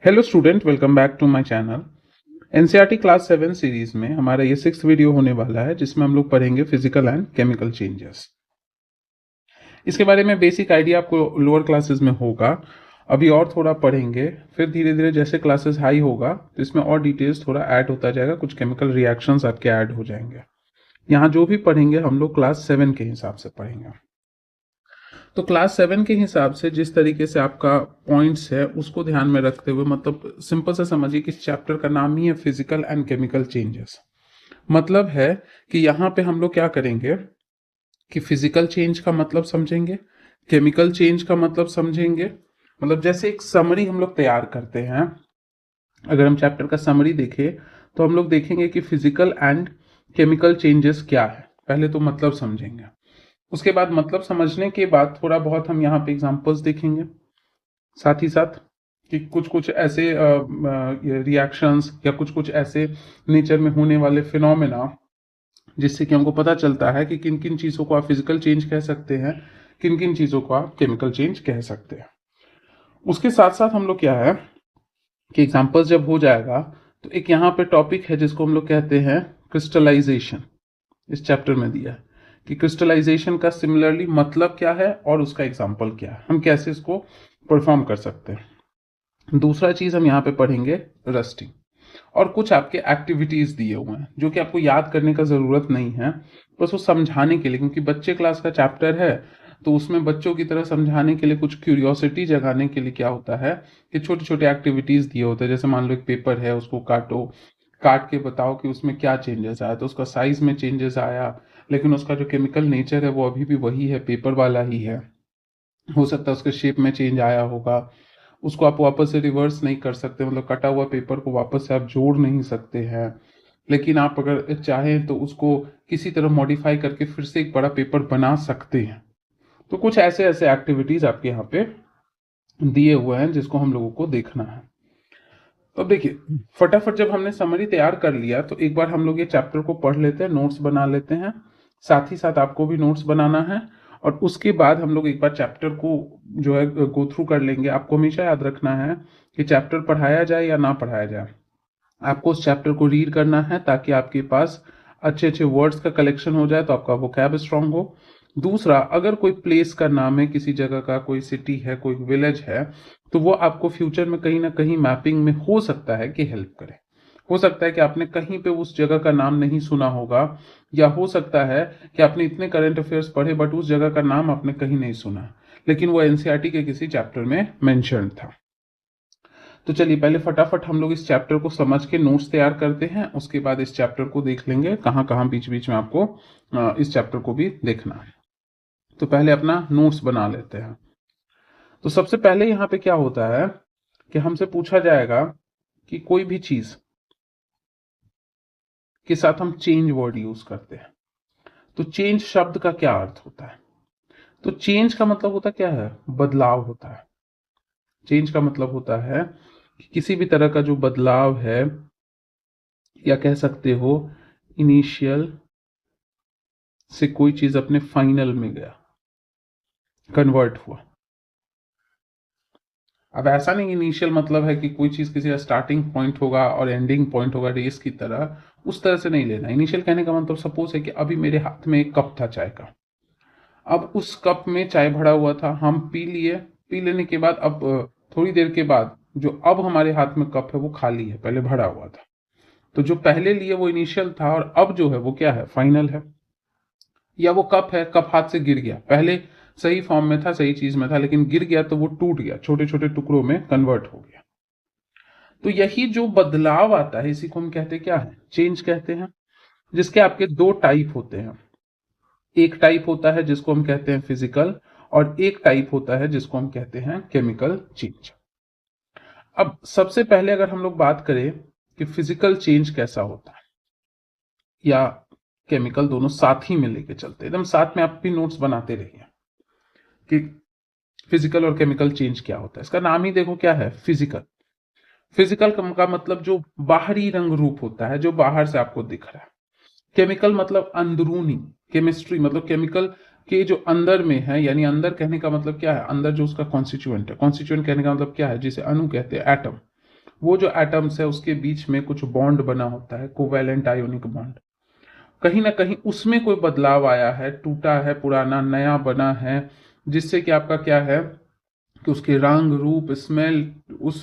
Hello student, welcome back to my channel. NCERT class 7 series में हमारा ये 6th video होने वाला है, जिसमें हम लोग पढ़ेंगे फिजिकल एंड केमिकल चेंजेस। इसके बारे में बेसिक आइडिया आपको लोअर क्लासेस में होगा। अभी और थोड़ा पढ़ेंगे, फिर धीरे धीरे जैसे क्लासेस हाई होगा तो इसमें और डिटेल्स थोड़ा ऐड होता जाएगा, कुछ केमिकल रिएक्शंस आपके ऐड हो जाएंगे। यहाँ जो भी पढ़ेंगे हम लोग क्लास 7 के हिसाब से पढ़ेंगे। तो क्लास 7 के हिसाब से जिस तरीके से आपका पॉइंट्स है उसको ध्यान में रखते हुए, मतलब सिंपल से समझिए कि इस चैप्टर का नाम ही है फिजिकल एंड केमिकल चेंजेस। मतलब है कि यहाँ पे हम लोग क्या करेंगे कि फिजिकल चेंज का मतलब समझेंगे, केमिकल चेंज का मतलब समझेंगे। मतलब जैसे एक समरी हम लोग तैयार करते हैं, अगर हम चैप्टर का समरी देखें तो हम लोग देखेंगे कि फिजिकल एंड केमिकल चेंजेस क्या है। पहले तो मतलब समझेंगे, उसके बाद मतलब समझने के बाद थोड़ा बहुत हम यहाँ पे एग्जांपल्स देखेंगे, साथ ही साथ कि कुछ कुछ ऐसे रिएक्शंस या कुछ कुछ ऐसे नेचर में होने वाले फिनोमेना जिससे कि हमको पता चलता है कि किन किन चीज़ों को आप फिजिकल चेंज कह सकते हैं, किन किन चीज़ों को आप केमिकल चेंज कह सकते हैं। उसके साथ साथ हम लोग क्या है कि एग्जाम्पल्स जब हो जाएगा तो एक यहाँ पे टॉपिक है जिसको हम लोग कहते हैं क्रिस्टलाइजेशन। इस चैप्टर में दिया है कि क्रिस्टलाइजेशन का सिमिलरली मतलब क्या है और उसका एग्जाम्पल क्या है, हम कैसे इसको परफॉर्म कर सकते हैं। दूसरा चीज हम यहाँ पे पढ़ेंगे रस्टिंग, और कुछ आपके एक्टिविटीज दिए हुए हैं जो कि आपको याद करने का जरूरत नहीं है, बस वो समझाने के लिए, क्योंकि बच्चे क्लास का चैप्टर है तो उसमें बच्चों की तरह समझाने के लिए, कुछ क्यूरियोसिटी जगाने के लिए क्या होता है कि छोटे छोटे एक्टिविटीज दिए होते हैं। जैसे मान लो एक पेपर है, उसको काटो, काट के बताओ कि उसमें क्या चेंजेस आया। तो उसका साइज में चेंजेस आया, लेकिन उसका जो केमिकल नेचर है वो अभी भी वही है, पेपर वाला ही है। हो सकता है उसके शेप में चेंज आया होगा, उसको आप वापस से रिवर्स नहीं कर सकते, मतलब कटा हुआ पेपर को वापस से आप जोड़ नहीं सकते हैं। लेकिन आप अगर चाहें तो उसको किसी तरह मॉडिफाई करके फिर से एक बड़ा पेपर बना सकते हैं। तो कुछ ऐसे ऐसे एक्टिविटीज आपके यहाँ पे दिए हुए हैं जिसको हम लोगों को देखना है। तो अब देखिए, फटाफट जब हमने समरी तैयार कर लिया तो एक बार हम लोग ये चैप्टर को पढ़ लेते हैं, नोट्स बना लेते हैं। साथ ही साथ आपको भी नोट्स बनाना है, और उसके बाद हम लोग एक बार चैप्टर को जो है गो थ्रू कर लेंगे। आपको हमेशा याद रखना है कि चैप्टर पढ़ाया जाए या ना पढ़ाया जाए, आपको उस चैप्टर को रीड करना है ताकि आपके पास अच्छे अच्छे वर्ड्स का कलेक्शन हो जाए, तो आपका वोकैब स्ट्रांग हो। दूसरा, अगर कोई प्लेस का नाम है, किसी जगह का, कोई सिटी है, कोई विलेज है, तो वो आपको फ्यूचर में कहीं ना कहीं मैपिंग में हो सकता है कि हेल्प करे। हो सकता है कि आपने कहीं पे उस जगह का नाम नहीं सुना होगा, या हो सकता है कि आपने इतने करंट अफेयर्स पढ़े बट उस जगह का नाम आपने कहीं नहीं सुना, लेकिन वो एनसीईआरटी के किसी चैप्टर में मेंशन था। तो चलिए पहले फटाफट हम लोग इस चैप्टर को समझ के नोट्स तैयार करते हैं, उसके बाद इस चैप्टर को देख लेंगे कहाँ कहाँ बीच बीच में आपको इस चैप्टर को भी देखना है। तो पहले अपना नोट्स बना लेते हैं। तो सबसे पहले यहाँ पे क्या होता है कि हमसे पूछा जाएगा कि कोई भी चीज के साथ हम चेंज वर्ड यूज करते हैं, तो चेंज शब्द का क्या अर्थ होता है। तो चेंज का मतलब होता क्या है, बदलाव होता है। चेंज का मतलब होता है कि किसी भी तरह का जो बदलाव है, या कह सकते हो इनिशियल से कोई चीज अपने फाइनल में गया, कन्वर्ट हुआ। अब ऐसा नहीं इनिशियल मतलब है कि कोई चीज किसी का स्टार्टिंग पॉइंट होगा और एंडिंग पॉइंट होगा रेस की तरह, उस तरह से नहीं लेना। इनिशियल कहने का मतलब सपोज है कि अभी मेरे हाथ में एक कप था चाय का, अब उस कप में चाय भरा हुआ था, हम पी लिए, पी लेने के बाद अब थोड़ी देर के बाद जो अब हमारे हाथ में कप है वो खाली है, पहले भरा हुआ था। तो जो पहले लिए वो इनिशियल था, और अब जो है वो क्या है, फाइनल है। या वो कप है, कप हाथ से गिर गया, पहले सही फॉर्म में था, सही चीज में था, लेकिन गिर गया तो वो टूट गया, छोटे छोटे टुकड़ों में कन्वर्ट हो गया। तो यही जो बदलाव आता है इसी को हम कहते क्या है, चेंज कहते हैं। जिसके आपके दो टाइप होते हैं, एक टाइप होता है जिसको हम कहते हैं फिजिकल, और एक टाइप होता है जिसको हम कहते हैं केमिकल चेंज। अब सबसे पहले अगर हम लोग बात करें कि फिजिकल चेंज कैसा होता है या केमिकल, दोनों साथ ही में लेके चलते हैं, एकदम साथ में आप भी नोट्स बनाते रहिए कि फिजिकल और केमिकल चेंज क्या होता है। इसका नाम ही देखो क्या है, फिजिकल। फिजिकल का मतलब जो बाहरी रंग रूप होता है, जो बाहर से आपको दिख रहा है। केमिकल मतलब अंदरूनी, केमिस्ट्री मतलब केमिकल के जो अंदर में है, यानी अंदर कहने का मतलब क्या है, अंदर जो उसका कॉन्स्टिट्यूएंट है। कॉन्स्टिट्यूएंट कहने का मतलब क्या है, जिसे अणु कहते हैं, एटम। वो जो एटम्स है उसके बीच में कुछ बॉन्ड बना होता है, कोवैलेंट आयोनिक बॉन्ड, कहीं ना कहीं उसमें कोई बदलाव आया है, टूटा है पुराना, नया बना है, जिससे कि आपका क्या है कि उसके रंग, रूप, स्मेल, उस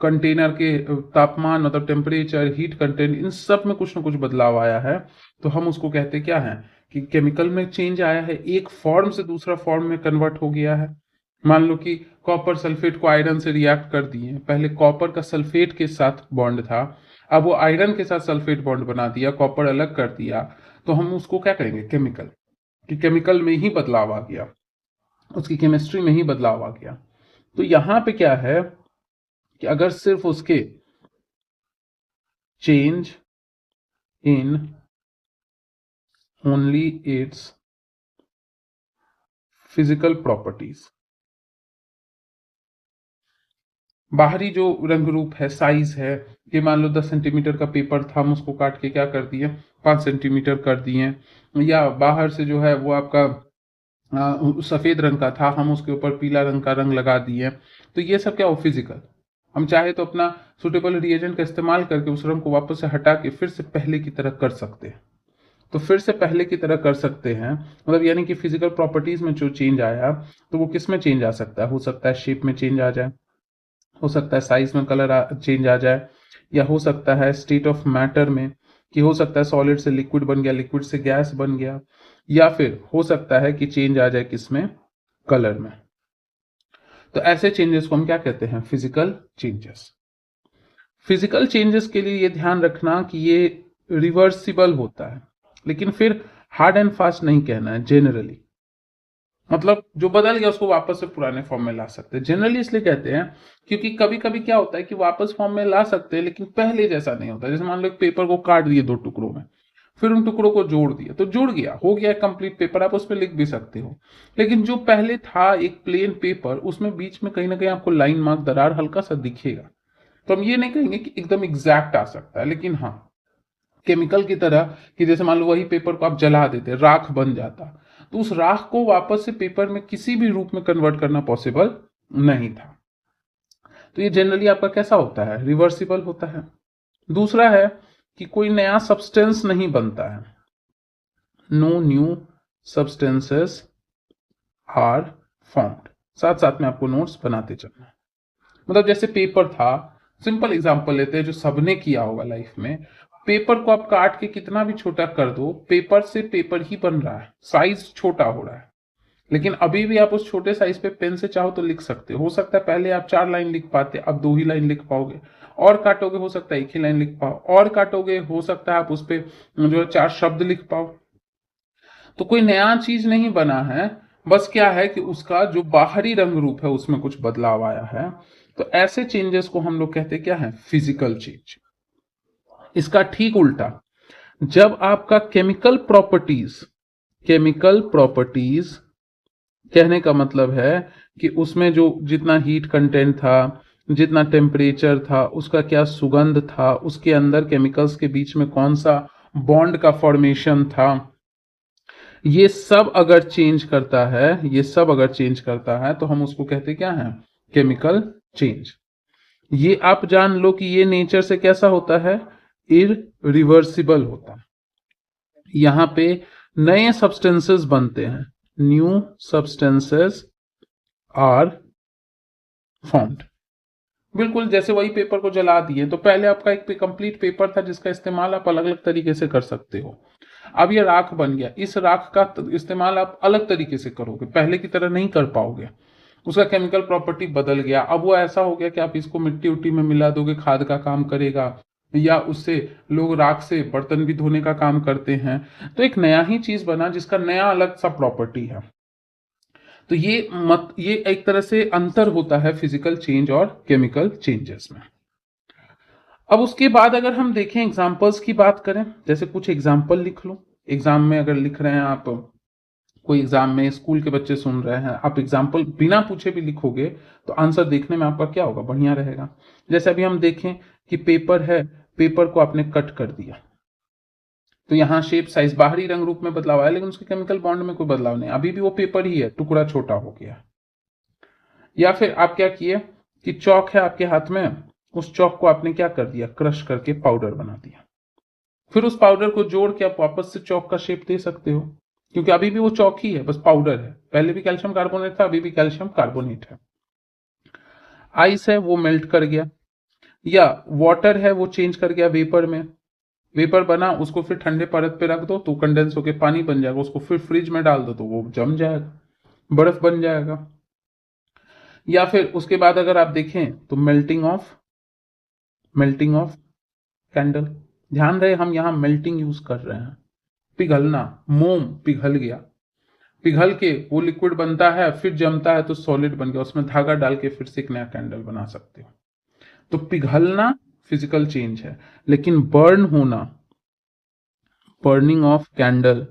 कंटेनर के तापमान मतलब टेम्परेचर, हीट कंटेंट, इन सब में कुछ ना कुछ बदलाव आया है, तो हम उसको कहते क्या है कि केमिकल में चेंज आया है, एक फॉर्म से दूसरा फॉर्म में कन्वर्ट हो गया है। मान लो कि कॉपर सल्फेट को आयरन से रिएक्ट कर दिए, पहले कॉपर का सल्फेट के साथ बॉन्ड था, अब वो आयरन के साथ सल्फेट बॉन्ड बना दिया, कॉपर अलग कर दिया, तो हम उसको क्या करेंगे, केमिकल, कि केमिकल में ही बदलाव आ गया, उसकी केमिस्ट्री में ही बदलाव आ गया। तो यहां पे क्या है कि अगर सिर्फ उसके change in only it's physical properties, बाहरी जो रंग रूप है, साइज है, कि मान लो 10 सेंटीमीटर का पेपर था, हम उसको काट के क्या कर दिए, 5 सेंटीमीटर कर दिए, या बाहर से जो है वो आपका सफेद रंग का था, हम उसके ऊपर पीला रंग का रंग लगा दिए, तो ये सब क्या हो, फिजिकल। हम चाहे तो अपना सुटेबल रिएजेंट का इस्तेमाल करके उस रंग को वापस से हटा के फिर से पहले की तरह कर सकते हैं, तो फिर से पहले की तरह कर सकते हैं, मतलब यानी कि फिजिकल प्रॉपर्टीज में जो चेंज आया, तो वो किस में चेंज आ सकता है, हो सकता है शेप में चेंज आ जाए, हो सकता है साइज में कलर चेंज आ जाए, या हो सकता है स्टेट ऑफ मैटर में, कि हो सकता है सॉलिड से लिक्विड बन गया, लिक्विड से गैस बन गया, या फिर हो सकता है कि चेंज आ जाए किसमें, कलर में। तो ऐसे चेंजेस को हम क्या कहते हैं, फिजिकल चेंजेस। फिजिकल चेंजेस के लिए ये ध्यान रखना कि ये रिवर्सिबल होता है, लेकिन फिर हार्ड एंड फास्ट नहीं कहना है, जनरली, मतलब जो बदल गया उसको वापस से पुराने फॉर्म में ला सकते हैं, जनरली इसलिए कहते हैं क्योंकि कभी कभी क्या होता है कि वापस फॉर्म में ला सकते हैं लेकिन पहले जैसा नहीं होता। जैसे मान लो एक पेपर को काट दिए 2 टुकड़ों में, फिर उन टुकड़ों को जोड़ दिया, तो जुड़ गया, हो गया कंप्लीट पेपर, आप उस पर लिख भी सकते हो, लेकिन जो पहले था एक प्लेन पेपर, उसमें बीच में कहीं ना कहीं आपको लाइन मार्क, दरार हल्का सा दिखेगा, तो हम ये नहीं कहेंगे कि एकदम एग्जैक्ट आ सकता है, लेकिन हाँ केमिकल की तरह, कि जैसे मान लो वही पेपर को आप जला देते, राख बन जाता, तो उस राख को वापस से पेपर में किसी भी रूप में कन्वर्ट करना पॉसिबल नहीं था। तो ये जनरली आपका कैसा होता है, रिवर्सिबल होता है। दूसरा है कि कोई नया सब्सटेंस नहीं बनता है, no new substances are formed. साथ साथ में आपको नोट्स बनाते चलना, मतलब जैसे पेपर था, सिंपल एग्जांपल लेते हैं जो सबने किया होगा लाइफ में, पेपर को आप काट के कितना भी छोटा कर दो, पेपर से पेपर ही बन रहा है, साइज छोटा हो रहा है, लेकिन अभी भी आप उस छोटे साइज पे पेन से चाहो तो लिख सकते हो सकता है पहले आप 4 लाइन लिख पाते, अब 2 ही लाइन लिख पाओगे, और काटोगे हो सकता है 1 ही लाइन लिख पाओ, और काटोगे हो सकता है आप उस पे जो है 4 शब्द लिख पाओ। तो कोई नया चीज नहीं बना है, बस क्या है कि उसका जो बाहरी रंग रूप है उसमें कुछ बदलाव आया है। तो ऐसे चेंजेस को हम लोग कहते क्या है, फिजिकल चेंज। इसका ठीक उल्टा, जब आपका केमिकल प्रॉपर्टीज कहने का मतलब है कि उसमें जो जितना हीट कंटेंट था, जितना टेम्परेचर था, उसका क्या सुगंध था, उसके अंदर केमिकल्स के बीच में कौन सा बॉन्ड का फॉर्मेशन था, ये सब अगर चेंज करता है, ये सब अगर चेंज करता है तो हम उसको कहते क्या है, केमिकल चेंज। ये आप जान लो कि ये नेचर से कैसा होता है, इरिवर्सिबल होता है। यहां पे नए सब्सटेंसेस बनते हैं, न्यू सब्सटेंसेस आर फॉर्म्ड। बिल्कुल जैसे वही पेपर को जला दिए, तो पहले आपका एक कंप्लीट पेपर था जिसका इस्तेमाल आप अलग अलग तरीके से कर सकते हो, अब ये राख बन गया, इस राख का इस्तेमाल आप अलग तरीके से करोगे, पहले की तरह नहीं कर पाओगे, उसका केमिकल प्रॉपर्टी बदल गया, अब वो ऐसा हो गया कि आप इसको मिट्टी उट्टी में मिला दोगे, खाद का काम करेगा, या उससे लोग राख से बर्तन भी धोने का काम करते हैं, तो एक नया ही चीज बना जिसका नया अलग सा प्रॉपर्टी है। तो ये एक तरह से अंतर होता है फिजिकल चेंज और केमिकल चेंजेस में। अब उसके बाद अगर हम देखें एग्जाम्पल्स की बात करें, जैसे कुछ एग्जाम्पल लिख लो, एग्जाम में अगर लिख रहे हैं आप, कोई एग्जाम में स्कूल के बच्चे सुन रहे हैं, आप एग्जाम्पल बिना पूछे भी लिखोगे तो आंसर देखने में आपका क्या होगा, बढ़िया रहेगा। जैसे अभी हम देखें कि पेपर है, पेपर को आपने कट कर दिया, तो यहाँ शेप साइज बाहरी रंग रूप में बदलाव आया, लेकिन उसके केमिकल बॉन्ड में कोई बदलाव नहीं, अभी भी वो पेपर ही है, टुकड़ा छोटा हो गया। या फिर आप क्या किए कि चौक है आपके हाथ में, उस चौक को आपने क्या कर दिया, क्रश करके पाउडर बना दिया। फिर उस पाउडर को जोड़ के आप वापस से चौक का शेप दे सकते हो, क्योंकि अभी भी वो चौक ही है, बस पाउडर है। पहले भी कैल्शियम कार्बोनेट था, अभी भी कैल्शियम कार्बोनेट है। आइस है वो मेल्ट कर गया, या वाटर है वो चेंज कर गया वेपर में, वेपर बना, उसको फिर ठंडे परत पे रख दो तो कंडेंस होकर पानी बन जाएगा, उसको फिर फ्रिज में डाल दो तो वो जम जाएगा, बर्फ बन जाएगा। या फिर उसके बाद अगर आप देखें तो मेल्टिंग ऑफ कैंडल। ध्यान रहे हम यहां मेल्टिंग यूज कर रहे हैं, पिघलना, मोम पिघल गया, पिघल के वो लिक्विड बनता है, फिर जमता है तो सॉलिड बन गया, उसमें धागा डाल के फिर से एक नया कैंडल बना सकते हो। तो पिघलना फिजिकल चेंज है, लेकिन बर्न होना, बर्निंग ऑफ कैंडल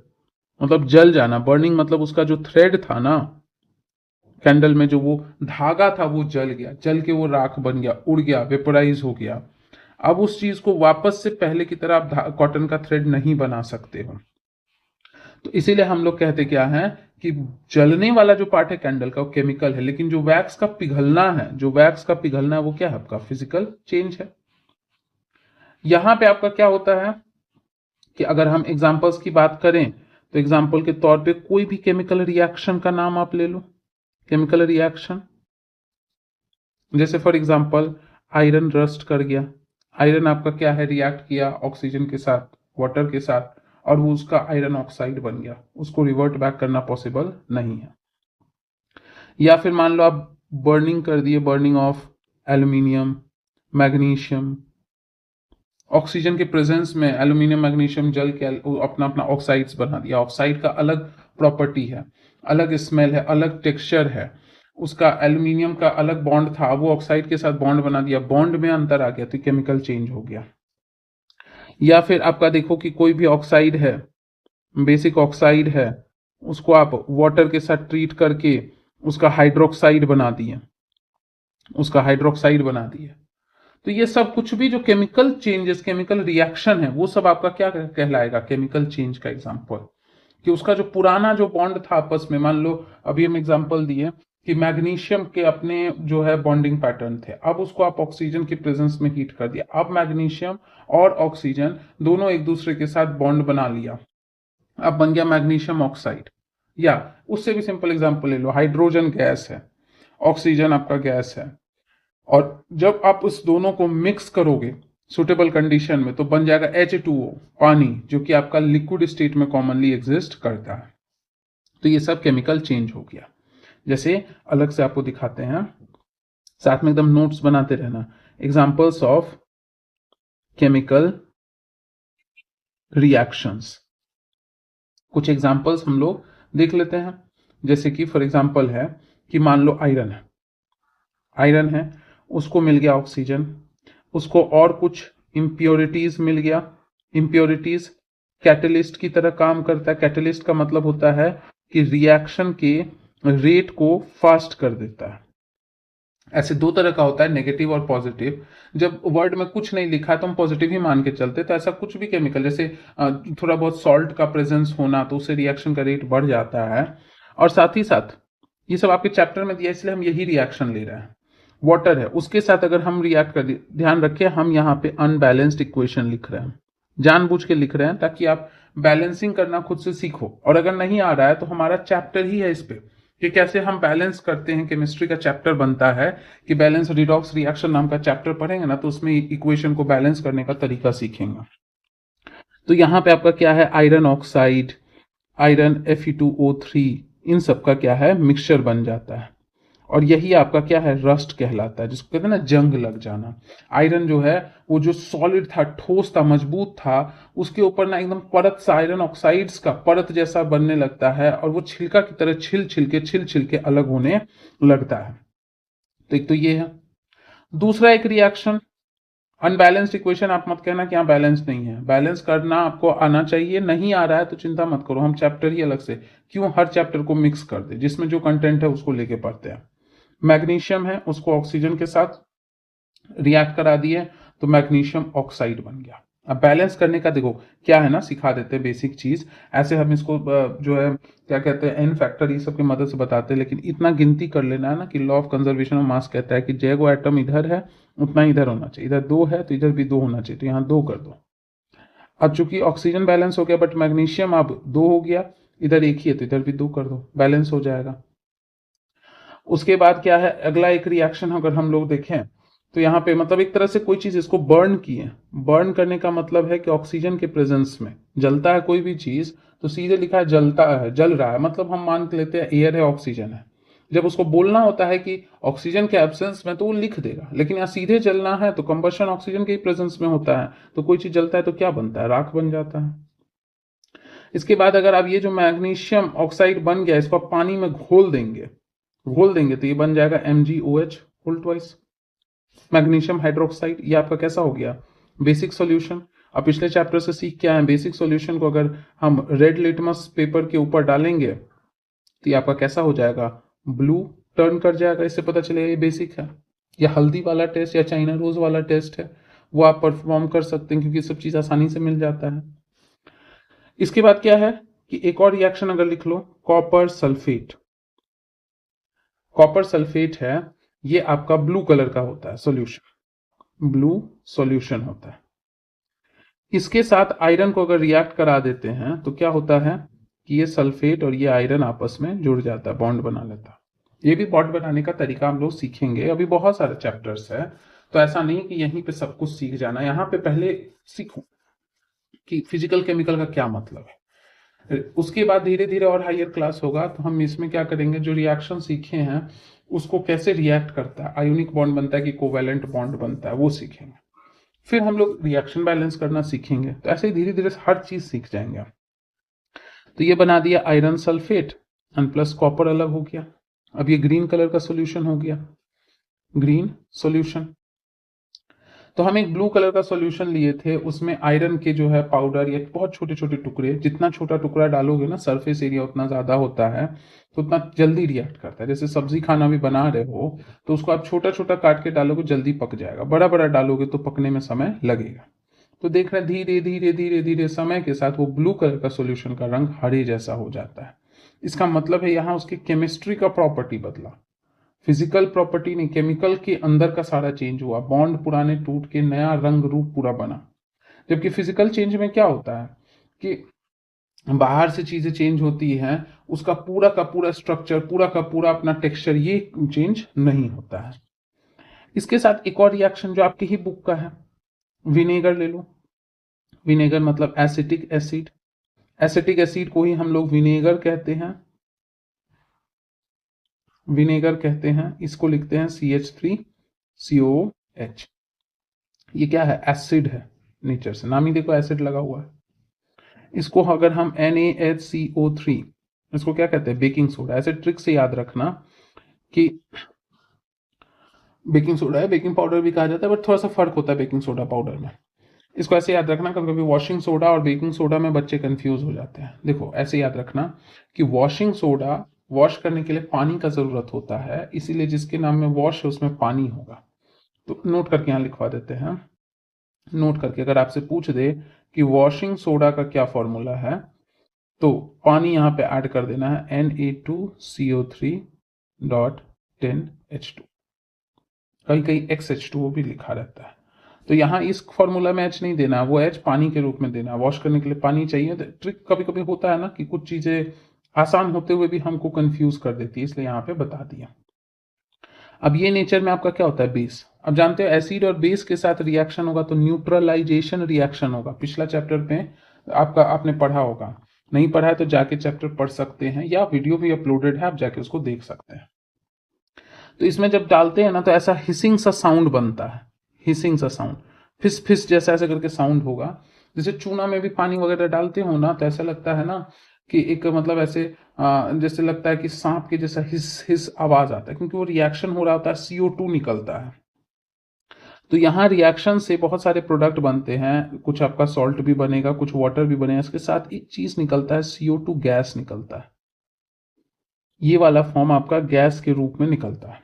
मतलब जल जाना, बर्निंग मतलब उसका जो थ्रेड था ना कैंडल में, जो वो धागा था वो जल गया, जल के वो राख बन गया, उड़ गया, वेपोराइज हो गया। अब उस चीज को वापस से पहले की तरह आप कॉटन का थ्रेड नहीं बना सकते हो। तो इसीलिए हम लोग कहते क्या है कि जलने वाला जो पार्ट है कैंडल का वो केमिकल है, लेकिन जो वैक्स का पिघलना है, जो वैक्स का पिघलना है वो क्या है, आपका फिजिकल चेंज है। यहां पे आपका क्या होता है कि अगर हम एग्जांपल्स की बात करें तो एग्जांपल के तौर पे कोई भी केमिकल रिएक्शन का नाम आप ले लो, केमिकल रिएक्शन, जैसे फॉर एग्जांपल आयरन रस्ट कर गया, आयरन आपका क्या है, रिएक्ट किया ऑक्सीजन के साथ, वाटर के साथ, और वो उसका आयरन ऑक्साइड बन गया, उसको रिवर्ट बैक करना पॉसिबल नहीं है। या फिर मान लो आप बर्निंग कर दिए, burning of aluminium, magnesium, oxygen के प्रेजेंस में एल्यूमिनियम मैग्नीशियम जल के अपना अपना ऑक्साइड्स बना दिया। ऑक्साइड का अलग प्रॉपर्टी है, अलग स्मेल है, अलग टेक्सचर है, उसका एल्यूमिनियम का अलग बॉन्ड था, वो ऑक्साइड के साथ बॉन्ड बना दिया, बॉन्ड में अंतर आ गया तो केमिकल चेंज हो गया। या फिर आपका देखो कि कोई भी ऑक्साइड है, बेसिक ऑक्साइड है, उसको आप वाटर के साथ ट्रीट करके उसका हाइड्रोक्साइड बना दिए, उसका हाइड्रोक्साइड बना दिए। तो ये सब कुछ भी जो केमिकल चेंजेस, केमिकल रिएक्शन है, वो सब आपका क्या कहलाएगा, केमिकल चेंज का एग्जांपल। कि उसका जो पुराना जो बॉन्ड था आपस में, मान लो अभी हम एग्जांपल दिए कि मैग्नीशियम के अपने जो है बॉन्डिंग पैटर्न थे, अब उसको आप ऑक्सीजन की प्रेजेंस में हीट कर दिया, अब मैग्नीशियम और ऑक्सीजन दोनों एक दूसरे के साथ बॉन्ड बना लिया, अब बन गया मैग्नीशियम ऑक्साइड। या उससे भी सिंपल एग्जांपल ले लो, हाइड्रोजन गैस है, ऑक्सीजन आपका गैस है, और जब आप उस दोनों को मिक्स करोगे सुटेबल कंडीशन में तो बन जाएगा H2O, पानी, जो कि आपका लिक्विड स्टेट में कॉमनली एग्जिस्ट करता है। तो ये सब केमिकल चेंज हो गया। जैसे अलग से आपको दिखाते हैं, साथ में एकदम नोट्स बनाते रहना, एग्जांपल्स ऑफ केमिकल रिएक्शंस। कुछ एग्जांपल्स हम लोग देख लेते हैं, जैसे कि फॉर एग्जांपल है कि मान लो आयरन है, आयरन है, उसको मिल गया ऑक्सीजन, उसको और कुछ इम्प्योरिटीज मिल गया, इम्प्योरिटीज कैटलिस्ट की तरह काम करता है। कैटलिस्ट का मतलब होता है कि रिएक्शन के रेट को फास्ट कर देता है। ऐसे दो तरह का होता है, नेगेटिव और पॉजिटिव। जब वर्ड में कुछ नहीं लिखा है तो हम पॉजिटिव ही मान के चलते, तो ऐसा कुछ भी केमिकल, जैसे थोड़ा बहुत सॉल्ट का प्रेजेंस होना, तो उससे रिएक्शन का रेट बढ़ जाता है। और साथ ही साथ ये सब आपके चैप्टर में दिया, इसलिए हम यही रिएक्शन ले रहे हैं। वाटर है, उसके साथ अगर हम रिएक्ट कर दिए, ध्यान रखिए हम यहाँ पे अनबैलेंस्ड इक्वेशन लिख रहे हैं, जानबूझ के लिख रहे हैं ताकि आप बैलेंसिंग करना खुद से सीखो। और अगर नहीं आ रहा है तो हमारा चैप्टर ही है इस पे कि कैसे हम बैलेंस करते हैं, केमिस्ट्री का चैप्टर बनता है कि बैलेंस रिडॉक्स रिएक्शन नाम का चैप्टर पढ़ेंगे ना, तो उसमें इक्वेशन को बैलेंस करने का तरीका सीखेंगे। तो यहाँ पे आपका क्या है, आयरन ऑक्साइड, आयरन Fe2O3, इन सब का क्या है, मिक्सचर बन जाता है, और यही आपका क्या है, रस्ट कहलाता है, जिसको कहते हैं ना जंग लग जाना। आयरन जो है वो जो सॉलिड था, ठोस था, मजबूत था, उसके ऊपर ना एकदम परत सा आयरन ऑक्साइड्स का परत जैसा बनने लगता है, और वो छिलका की तरह छिल छिल के अलग होने लगता है। तो एक तो ये है। दूसरा एक रिएक्शन, अनबैलेंस्ड इक्वेशन। आप मत कहना कि यहाँ बैलेंस नहीं है, बैलेंस करना आपको आना चाहिए, नहीं आ रहा है तो चिंता मत करो, हम चैप्टर ही अलग से क्यों हर चैप्टर को मिक्स कर दे, जिसमें जो कंटेंट है उसको लेके पढ़ते हैं। मैग्नीशियम है, उसको ऑक्सीजन के साथ रिएक्ट करा दिए तो मैग्नीशियम ऑक्साइड बन गया। अब बैलेंस करने का देखो क्या है ना, सिखा देते हैं बेसिक चीज। ऐसे हम इसको जो है क्या कहते हैं एन फैक्टर ये सब की मदद से बताते हैं, लेकिन इतना गिनती कर लेना है ना कि law of conservation of mass कहता है कि जैगो एटम इधर है उतना इधर होना चाहिए, इधर 2 है तो इधर भी 2 होना चाहिए, तो यहाँ 2 कर दो। अब चूंकि ऑक्सीजन बैलेंस हो गया बट मैग्नीशियम अब 2 हो गया, इधर एक ही है तो इधर भी 2 कर दो, बैलेंस हो जाएगा। उसके बाद क्या है, अगला एक रिएक्शन अगर हम लोग देखें तो यहाँ पे मतलब एक तरह से कोई चीज इसको बर्न किए। बर्न करने का मतलब है कि ऑक्सीजन के प्रेजेंस में जलता है कोई भी चीज, तो सीधे लिखा है जलता है, जल रहा है, मतलब हम मान के लेते हैं एयर है ऑक्सीजन है। जब उसको बोलना होता है कि ऑक्सीजन के एब्सेंस में तो वो लिख देगा, लेकिन यहाँ सीधे जलना है तो कंबशन ऑक्सीजन के ही प्रेजेंस में होता है, तो कोई चीज जलता है तो क्या बनता है, राख बन जाता है। इसके बाद अगर आप ये जो मैग्नीशियम ऑक्साइड बन गया इसको आप पानी में घोल देंगे तो ये बन जाएगा MgOH whole twice, magnesium hydroxide. ये आपका कैसा हो गया, बेसिक सॉल्यूशन। अब पिछले चैप्टर से सीख के आए हैं, बेसिक सॉल्यूशन को अगर हम रेड लिटमस पेपर के ऊपर डालेंगे तो ये आपका कैसा हो जाएगा, ब्लू टर्न कर जाएगा, इससे पता चलेगा ये बेसिक है। या हल्दी वाला टेस्ट या चाइना रोज वाला टेस्ट है वो आप परफॉर्म कर सकते हैं क्योंकि सब चीज आसानी से मिल जाता है। इसके बाद क्या है कि एक और रिएक्शन अगर लिख लो, कॉपर सल्फेट। कॉपर सल्फेट है, ये आपका ब्लू कलर का होता है सॉल्यूशन, ब्लू सॉल्यूशन होता है। इसके साथ आयरन को अगर रिएक्ट करा देते हैं तो क्या होता है कि ये सल्फेट और ये आयरन आपस में जुड़ जाता है, बॉन्ड बना लेता है। ये भी बॉन्ड बनाने का तरीका हम लोग सीखेंगे, अभी बहुत सारे चैप्टर्स है, तो ऐसा नहीं कि यहीं पे सब कुछ सीख जाना, यहाँ पे पहले सीखो कि फिजिकल केमिकल का क्या मतलब है। उसके बाद धीरे धीरे और हायर क्लास होगा तो हम इसमें क्या करेंगे, जो रिएक्शन सीखे हैं उसको कैसे रिएक्ट करता है, आयोनिक बॉन्ड बनता है कि कोवैलेंट बॉन्ड बनता है वो सीखेंगे। फिर हम लोग रिएक्शन बैलेंस करना सीखेंगे, तो ऐसे ही धीरे धीरे हर चीज सीख जाएंगे। तो ये बना दिया iron sulphate and plus copper अलग हो गया। अब ये ग्रीन कलर का सॉल्यूशन हो गया, ग्रीन सॉल्यूशन। तो हम एक ब्लू कलर का सॉल्यूशन लिए थे, उसमें आयरन के जो है पाउडर या बहुत छोटे छोटे टुकड़े, जितना छोटा टुकड़ा डालोगे ना सरफेस एरिया उतना ज्यादा होता है तो उतना जल्दी रिएक्ट करता है। जैसे सब्जी खाना भी बना रहे हो तो उसको आप छोटा छोटा काट के डालोगे जल्दी पक जाएगा, बड़ा बड़ा डालोगे तो पकने में समय लगेगा। तो देख रहे हैं धीरे धीरे धीरे धीरे समय के साथ वो ब्लू कलर का सॉल्यूशन का रंग हरे जैसा हो जाता है। इसका मतलब है यहाँ उसकी केमिस्ट्री का प्रॉपर्टी बदला, फिजिकल प्रॉपर्टी नहीं, केमिकल के अंदर का सारा चेंज हुआ, बॉन्ड पुराने टूट के नया रंग रूप पूरा बना। जबकि फिजिकल चेंज में क्या होता है कि बाहर से चीजें चेंज होती हैं, उसका पूरा का पूरा स्ट्रक्चर, पूरा का पूरा अपना टेक्सचर ये चेंज नहीं होता है। इसके साथ एक और रिएक्शन जो आपकी ही बुक का है, विनेगर ले लो। विनेगर मतलब एसिटिक एसिड, एसिटिक एसिड को ही हम लोग विनेगर कहते हैं, विनेगर कहते हैं। इसको लिखते हैं CH3COH। ये क्या है, एसिड है, नेचर से नाम ही देखो एसिड लगा हुआ है। इसको अगर हम NaHCO3, इसको क्या कहते हैं, बेकिंग सोडा। ऐसे ट्रिक से याद रखना कि बेकिंग सोडा है, बेकिंग पाउडर भी कहा जाता है बट थोड़ा सा फर्क होता है बेकिंग सोडा पाउडर में। इसको ऐसे याद रखना, कभी कभी वॉशिंग सोडा और बेकिंग सोडा में बच्चे कंफ्यूज हो जाते हैं। देखो ऐसे याद रखना कि वॉशिंग सोडा वॉश करने के लिए पानी का जरूरत होता है, इसीलिए जिसके नाम में वॉश है उसमें पानी होगा। तो नोट करके यहाँ लिखवा देते हैं, नोट करके अगर आपसे पूछ दे कि वॉशिंग सोडा का क्या फॉर्मूला है तो पानी यहाँ पे ऐड कर देना है Na2CO3.10H2, कहीं कहीं XH2O भी लिखा रहता है। तो यहाँ इस फॉर्मूला में H नहीं देना, वो H पानी के रूप में देना। वॉश करने के लिए पानी चाहिए, तो ट्रिक कभी कभी होता है ना कि कुछ चीजें आसान होते हुए भी हमको कंफ्यूज कर देती है, इसलिए यहाँ पे बता दिया। अब ये नेचर में आपका क्या होता है, बेस। अब जानते हो एसिड और बेस के साथ रिएक्शन होगा तो न्यूट्रलाइजेशन रिएक्शन होगा। पिछला चैप्टर में आपका आपने पढ़ा होगा, नहीं पढ़ा है तो जाके चैप्टर पढ़ सकते हैं या वीडियो भी अपलोडेड है आप जाके उसको देख सकते हैं। तो इसमें जब डालते हैं ना तो ऐसा हिसिंग सा साउंड बनता है, हिसिंग सा साउंड, फिस फिस जैसा ऐसे करके साउंड होगा। जैसे चूना में भी पानी वगैरह डालते हो ना तो ऐसा लगता है ना कि एक मतलब ऐसे जैसे लगता है कि सांप के जैसा हिस हिस आवाज आता है, क्योंकि वो रिएक्शन हो रहा होता है, CO2 निकलता है। तो यहाँ रिएक्शन से बहुत सारे प्रोडक्ट बनते हैं, कुछ आपका सॉल्ट भी बनेगा, कुछ वाटर भी बनेगा, इसके साथ एक चीज निकलता है, CO2 गैस निकलता है। ये वाला फॉर्म आपका गैस के रूप में निकलता है।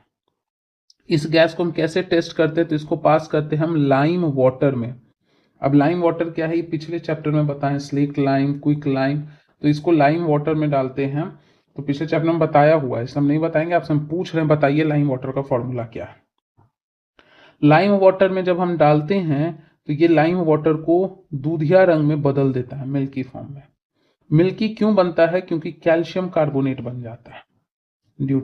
इस गैस को हम कैसे टेस्ट करते हैं, तो इसको पास करते हैं हम लाइम वाटर में। अब लाइम वाटर क्या है, ये पिछले चैप्टर में बताएं, स्लेक लाइम, क्विक लाइम, तो इसको लाइम वाटर में डालते हैं, तो पिछले चैप्टर में बताया हुआ है, इसलिए हम नहीं बताएंगे, आपसे हम पूछ रहे हैं, बताइए लाइम वाटर का फॉर्मूला क्या है। लाइम वाटर में जब हम डालते हैं तो ये लाइम वाटर को दूधिया रंग में बदल देता है, मिल्की फॉर्म में। मिल्की क्यों बनता है, क्योंकि कैल्शियम कार्बोनेट बन जाता है, ड्यू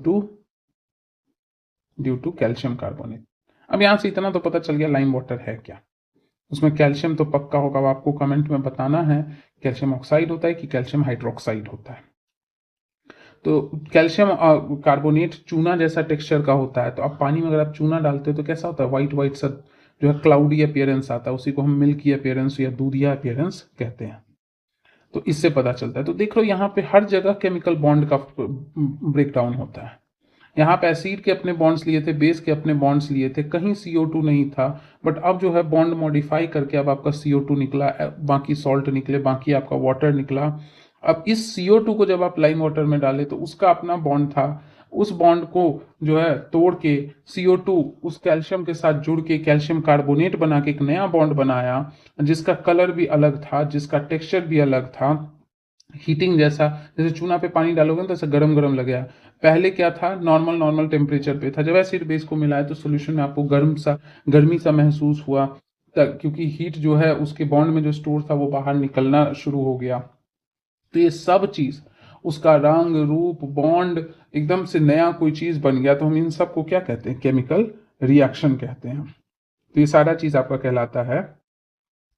टू कैल्शियम कार्बोनेट। अब यहां से इतना तो पता चल गया लाइम वाटर है क्या। उसमें कैल्शियम तो पक्का होगा, अब आपको कमेंट में बताना है कैल्शियम ऑक्साइड होता है कि कैल्शियम हाइड्रोक्साइड होता है। तो कैल्शियम कार्बोनेट चूना जैसा टेक्सचर का होता है, तो अब पानी में अगर आप चूना डालते हो तो कैसा होता है, व्हाइट व्हाइट सा जो है क्लाउडी अपीयरेंस आता है, उसी को हम मिल्की अपीयरेंस या दूधिया अपीयरेंस कहते हैं। तो इससे पता चलता है। तो देख लो यहाँ पे हर जगह केमिकल बॉन्ड का ब्रेकडाउन होता है। यहाँ पे एसिड के अपने बॉन्ड्स लिए थे, बेस के अपने बॉन्ड्स लिए थे, कहीं CO2 नहीं था, बट अब जो है बॉन्ड मॉडिफाई करके अब आपका CO2 निकला, बाकी सॉल्ट निकले, बाकी आपका वाटर निकला। अब इस CO2 को जब आप लाइम वाटर में डाले तो उसका अपना बॉन्ड था, उस बॉन्ड को जो है तोड़ के CO2 उस कैल्शियम के साथ जुड़ के कैल्शियम कार्बोनेट बना के एक नया बॉन्ड बनाया, जिसका कलर भी अलग था, जिसका टेक्सचर भी अलग था, हीटिंग जैसा, जैसे चूना पे पानी डालोगे ना तो ऐसा गरम गरम लगेगा। पहले क्या था, नॉर्मल टेम्परेचर पे था, जब एसिड बेस को मिलाया तो सोल्यूशन में आपको गर्मी सा महसूस हुआ, क्योंकि हीट जो है उसके बॉन्ड में जो स्टोर था वो बाहर निकलना शुरू हो गया। तो ये सब चीज, उसका रंग रूप बॉन्ड एकदम से नया कोई चीज बन गया, तो हम इन सब को क्या कहते हैं, केमिकल रिएक्शन कहते हैं। तो ये सारा चीज आपका कहलाता है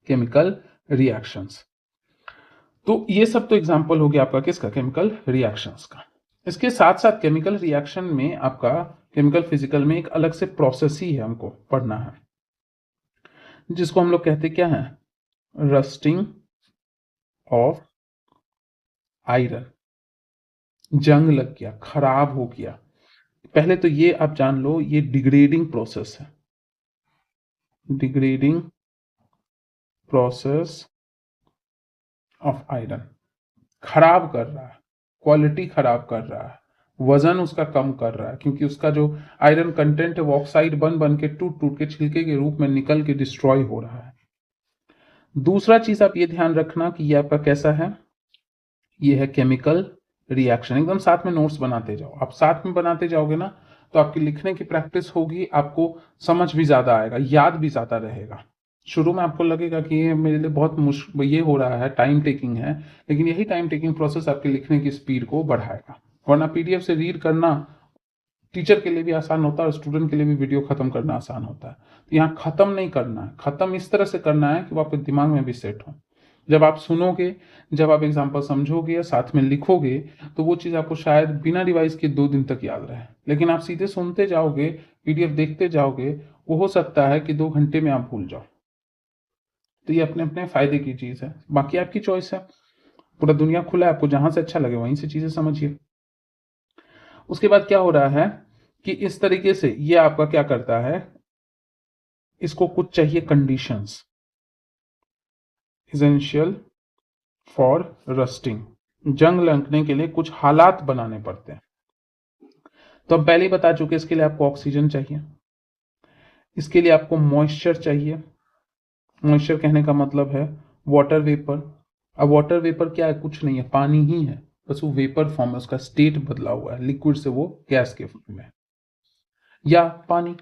केमिकल रिएक्शंस। तो ये सब तो एग्जांपल हो गया आपका किसका, केमिकल रिएक्शंस का। इसके साथ साथ केमिकल रिएक्शन में आपका केमिकल फिजिकल में एक अलग से प्रोसेस ही है, हमको पढ़ना है, जिसको हम लोग कहते क्या है, रस्टिंग ऑफ आयरन। जंग लग गया, खराब हो गया। पहले तो ये आप जान लो, ये डिग्रेडिंग प्रोसेस है, डिग्रेडिंग प्रोसेस ऑफ आयरन। खराब कर रहा है, क्वालिटी खराब कर रहा है, वजन उसका कम कर रहा है, क्योंकि उसका जो आयरन कंटेंट है वो ऑक्साइड बन बन के टूट टूट के छिलके के रूप में निकल के डिस्ट्रॉय हो रहा है। दूसरा चीज आप ये ध्यान रखना कि ये आपका कैसा है, ये है केमिकल रिएक्शन। एकदम साथ में नोट्स बनाते जाओ, आप साथ में बनाते जाओगे ना तो आपकी लिखने की प्रैक्टिस होगी, आपको समझ भी ज्यादा आएगा, याद भी ज्यादा रहेगा। शुरू में आपको लगेगा कि ये मेरे लिए बहुत मुश्किल ये हो रहा है, टाइम टेकिंग है, लेकिन यही टाइम टेकिंग प्रोसेस आपके लिखने की स्पीड को बढ़ाएगा। वरना PDF से रीड करना टीचर के लिए भी आसान होता है और स्टूडेंट के लिए भी वीडियो खत्म करना आसान होता है। तो यहाँ खत्म नहीं करना है, खत्म इस तरह से करना है कि वो आपके दिमाग में भी सेट हो। जब आप सुनोगे, जब आप एग्जाम्पल समझोगे या साथ में लिखोगे, तो वो चीज़ आपको शायद बिना रिवाइज के 2 दिन तक याद रहे। लेकिन आप सीधे सुनते जाओगे, PDF देखते जाओगे, वो हो सकता है कि 2 घंटे में आप भूल जाओ। तो ये अपने अपने फायदे की चीज़ है, बाकी आपकी चॉइस है, पूरा दुनिया खुला है, आपको जहां से अच्छा लगे वहीं से चीज़ें समझिए। उसके बाद क्या हो रहा है कि इस तरीके से ये आपका क्या करता है, इसको कुछ चाहिए कंडीशंस, एसेंशियल फॉर रस्टिंग। जंग लगने के लिए कुछ हालात बनाने पड़ते हैं। तो अब पहले ही बता चुके, इसके लिए आपको ऑक्सीजन चाहिए, इसके लिए आपको मॉइस्चर चाहिए। मॉइस्चर कहने का मतलब है वाटर वेपर। अब वाटर वेपर क्या है, कुछ नहीं है, पानी ही है, बस वो वेपर फॉर्म है, उसका स्टेट बदला हुआ है, लिक्विड से वो गैस के फॉर्म में, या पानी।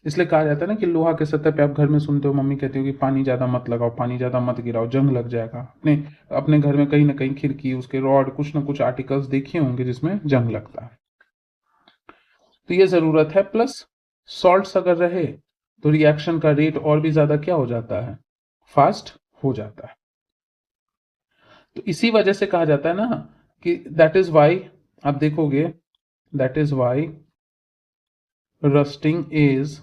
इसलिए कहा जाता है ना कि लोहा के सतह पे, आप घर में सुनते हो मम्मी कहती हो कि पानी ज्यादा मत लगाओ, पानी ज्यादा मत गिराओ, जंग लग जाएगा। अपने अपने घर में कहीं ना कहीं खिड़की, उसके रॉड, कुछ ना कुछ आर्टिकल्स देखे होंगे जिसमें जंग लगता है। तो ये जरूरत है, प्लस सॉल्ट्स अगर रहे तो रिएक्शन का रेट और भी ज्यादा क्या हो जाता है, फास्ट हो जाता है। तो इसी वजह से कहा जाता है ना कि दैट इज वाई, आप देखोगे, that is why rusting is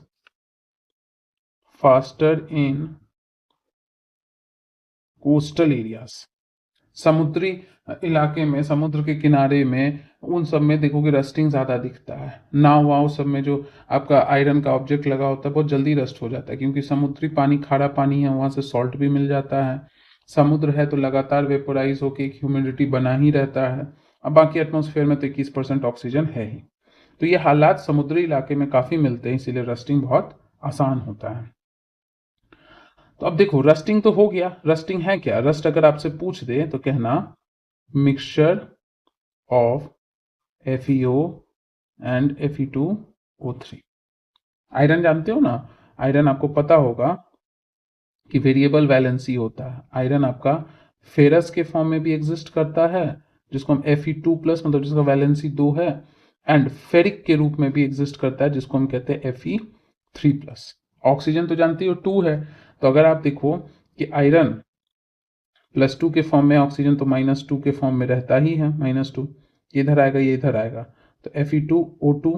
faster in coastal areas. समुद्री इलाके में, समुद्र के किनारे में, उन सब में देखोगे रस्टिंग ज्यादा दिखता है। नाव वाव सब में जो आपका आयरन का ऑब्जेक्ट लगा होता है बहुत जल्दी रस्ट हो जाता है, क्योंकि समुद्री पानी खारा पानी है, वहां से सॉल्ट भी मिल जाता है। समुद्र है तो लगातार वेपोराइज होकर एक ह्यूमिडिटी बना ही रहता है। अब बाकी एटमोसफेयर में तो 21% ऑक्सीजन है ही। तो ये हालात समुद्री इलाके में काफी मिलते हैं, इसीलिए रस्टिंग बहुत आसान होता है। तो अब देखो रस्टिंग तो हो गया, रस्टिंग है क्या? रस्ट अगर आपसे पूछ दे तो कहना mixture of FeO and Fe2O3। Iron जानते हो ना, आयरन आपको पता होगा कि वेरिएबल वैलेंसी होता है। आयरन आपका फेरस के फॉर्म में भी एग्जिस्ट करता है, जिसको हम Fe2 प्लस मतलब जिसका वैलेंसी 2 है, एंड फेरिक के रूप में भी एग्जिस्ट करता है, जिसको हम कहते हैं Fe3 प्लस। ऑक्सीजन तो जानते हो 2 है, तो अगर आप देखो कि आयरन +2 के फॉर्म में, ऑक्सीजन तो -2 के फॉर्म में रहता ही है, -2 इधर आएगा, ये इधर आएगा, तो Fe2O2,